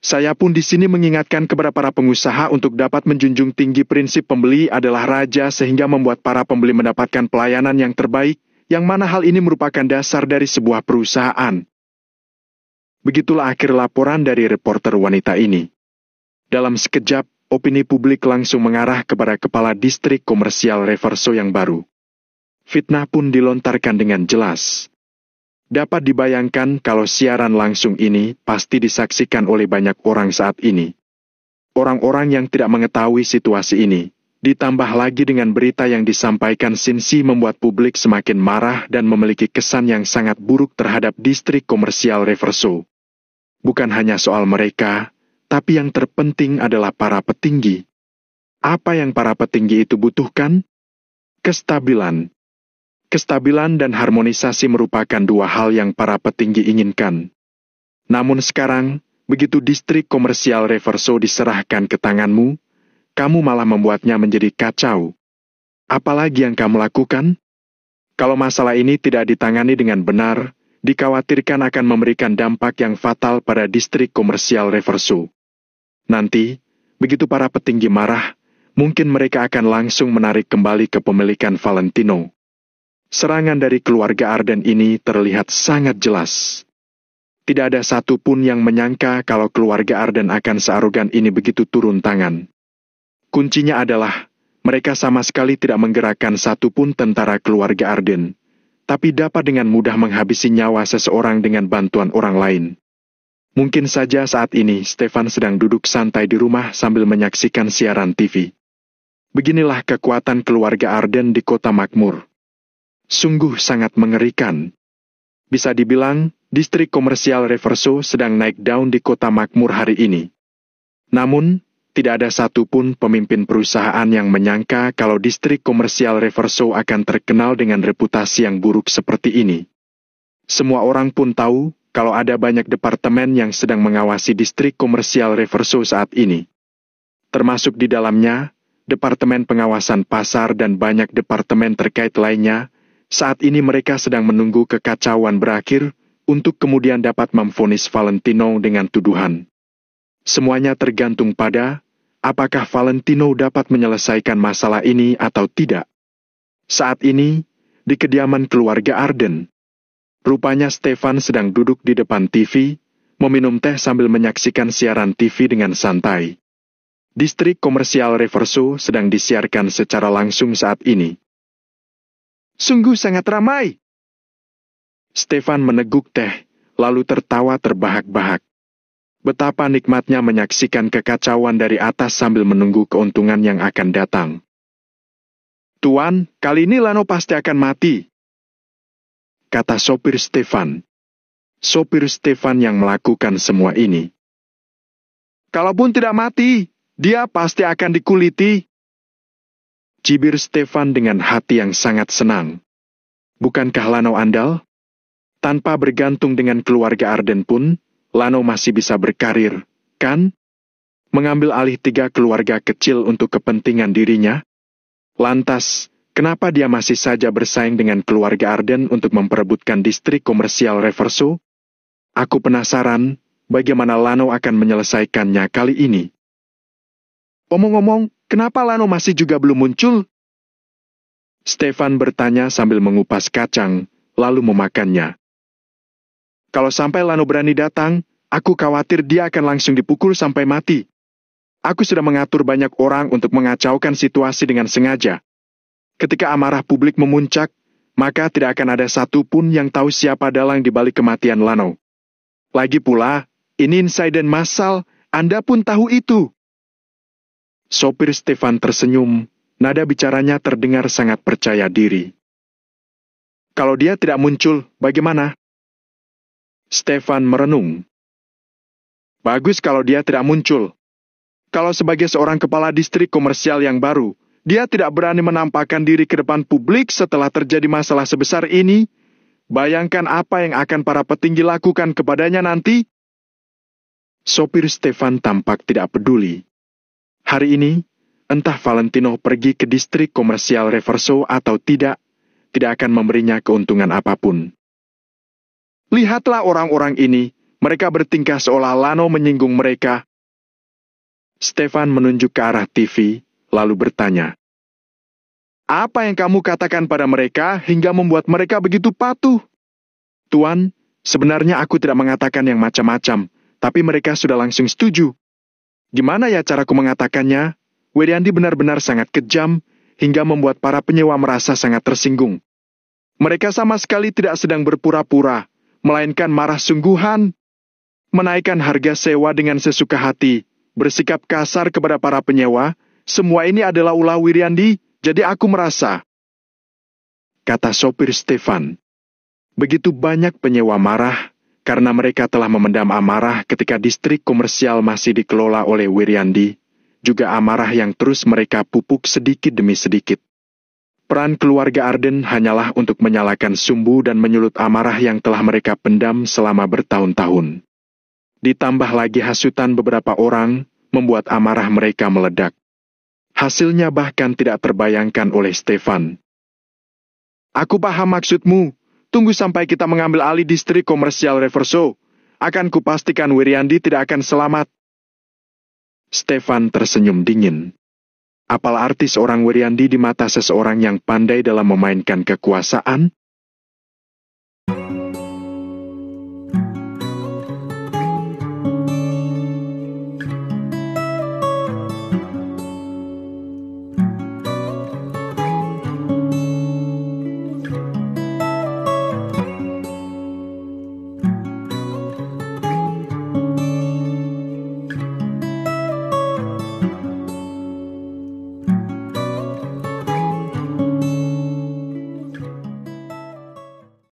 Saya pun di sini mengingatkan kepada para pengusaha untuk dapat menjunjung tinggi prinsip pembeli adalah raja sehingga membuat para pembeli mendapatkan pelayanan yang terbaik, yang mana hal ini merupakan dasar dari sebuah perusahaan. Begitulah akhir laporan dari reporter wanita ini. Dalam sekejap, opini publik langsung mengarah kepada kepala distrik komersial Reverso yang baru. Fitnah pun dilontarkan dengan jelas. Dapat dibayangkan kalau siaran langsung ini pasti disaksikan oleh banyak orang saat ini. Orang-orang yang tidak mengetahui situasi ini, ditambah lagi dengan berita yang disampaikan Sinsi membuat publik semakin marah dan memiliki kesan yang sangat buruk terhadap distrik komersial Reverso. Bukan hanya soal mereka, tapi yang terpenting adalah para petinggi. Apa yang para petinggi itu butuhkan? Kestabilan. Kestabilan dan harmonisasi merupakan dua hal yang para petinggi inginkan. Namun sekarang, begitu distrik komersial Reverso diserahkan ke tanganmu, kamu malah membuatnya menjadi kacau. Apalagi yang kamu lakukan? Kalau masalah ini tidak ditangani dengan benar, dikhawatirkan akan memberikan dampak yang fatal pada distrik komersial Reverso. Nanti, begitu para petinggi marah, mungkin mereka akan langsung menarik kembali kepemilikan Valentino. Serangan dari keluarga Arden ini terlihat sangat jelas. Tidak ada satupun yang menyangka kalau keluarga Arden akan searogan ini begitu turun tangan. Kuncinya adalah, mereka sama sekali tidak menggerakkan satupun tentara keluarga Arden, tapi dapat dengan mudah menghabisi nyawa seseorang dengan bantuan orang lain. Mungkin saja saat ini Stefan sedang duduk santai di rumah sambil menyaksikan siaran TV. Beginilah kekuatan keluarga Arden di kota makmur. Sungguh sangat mengerikan. Bisa dibilang, distrik komersial Reverso sedang naik daun di kota makmur hari ini. Namun, tidak ada satupun pemimpin perusahaan yang menyangka kalau distrik komersial Reverso akan terkenal dengan reputasi yang buruk seperti ini. Semua orang pun tahu kalau ada banyak departemen yang sedang mengawasi distrik komersial Reverso saat ini. Termasuk di dalamnya, Departemen Pengawasan Pasar dan banyak departemen terkait lainnya. Saat ini mereka sedang menunggu kekacauan berakhir untuk kemudian dapat memvonis Valentino dengan tuduhan. Semuanya tergantung pada apakah Valentino dapat menyelesaikan masalah ini atau tidak. Saat ini, di kediaman keluarga Arden, rupanya Stefan sedang duduk di depan TV, meminum teh sambil menyaksikan siaran TV dengan santai. Distrik komersial Reverso sedang disiarkan secara langsung saat ini. Sungguh sangat ramai. Stefan meneguk teh, lalu tertawa terbahak-bahak. Betapa nikmatnya menyaksikan kekacauan dari atas sambil menunggu keuntungan yang akan datang. Tuan, kali ini Lano pasti akan mati, kata sopir Stefan. Sopir Stefan yang melakukan semua ini. Kalaupun tidak mati, dia pasti akan dikuliti. Cibir Stefan dengan hati yang sangat senang. Bukankah Lano andal? Tanpa bergantung dengan keluarga Arden pun, Lano masih bisa berkarir, kan? Mengambil alih 3 keluarga kecil untuk kepentingan dirinya. Lantas, kenapa dia masih saja bersaing dengan keluarga Arden untuk memperebutkan distrik komersial Reverso? Aku penasaran, bagaimana Lano akan menyelesaikannya kali ini. Omong-omong, kenapa Lano masih juga belum muncul? Stefan bertanya sambil mengupas kacang, lalu memakannya. Kalau sampai Lano berani datang, aku khawatir dia akan langsung dipukul sampai mati. Aku sudah mengatur banyak orang untuk mengacaukan situasi dengan sengaja. Ketika amarah publik memuncak, maka tidak akan ada satupun yang tahu siapa dalang di balik kematian Lano. Lagi pula, ini insiden massal, Anda pun tahu itu. Sopir Stefan tersenyum, nada bicaranya terdengar sangat percaya diri. Kalau dia tidak muncul, bagaimana? Stefan merenung. Bagus kalau dia tidak muncul. Kalau sebagai seorang kepala distrik komersial yang baru, dia tidak berani menampakkan diri ke depan publik setelah terjadi masalah sebesar ini, bayangkan apa yang akan para petinggi lakukan kepadanya nanti? Sopir Stefan tampak tidak peduli. Hari ini, entah Valentino pergi ke distrik komersial Reverso atau tidak akan memberinya keuntungan apapun. Lihatlah orang-orang ini, mereka bertingkah seolah Lano menyinggung mereka. Stefan menunjuk ke arah TV, lalu bertanya. Apa yang kamu katakan pada mereka hingga membuat mereka begitu patuh? Tuan, sebenarnya aku tidak mengatakan yang macam-macam, tapi mereka sudah langsung setuju. Gimana ya caraku mengatakannya? Wiryandi benar-benar sangat kejam, hingga membuat para penyewa merasa sangat tersinggung. Mereka sama sekali tidak sedang berpura-pura, melainkan marah sungguhan. Menaikkan harga sewa dengan sesuka hati, bersikap kasar kepada para penyewa, semua ini adalah ulah Wiryandi, jadi aku merasa. Kata sopir Stefan. Begitu banyak penyewa marah, karena mereka telah memendam amarah ketika distrik komersial masih dikelola oleh Wiryandi, juga amarah yang terus mereka pupuk sedikit demi sedikit. Peran keluarga Arden hanyalah untuk menyalakan sumbu dan menyulut amarah yang telah mereka pendam selama bertahun-tahun. Ditambah lagi hasutan beberapa orang, membuat amarah mereka meledak. Hasilnya bahkan tidak terbayangkan oleh Stefan. Aku paham maksudmu. Tunggu sampai kita mengambil alih distrik komersial Reverso. Akan kupastikan Wiryandi tidak akan selamat. Stefan tersenyum dingin. Apal arti seorang Wiryandi di mata seseorang yang pandai dalam memainkan kekuasaan?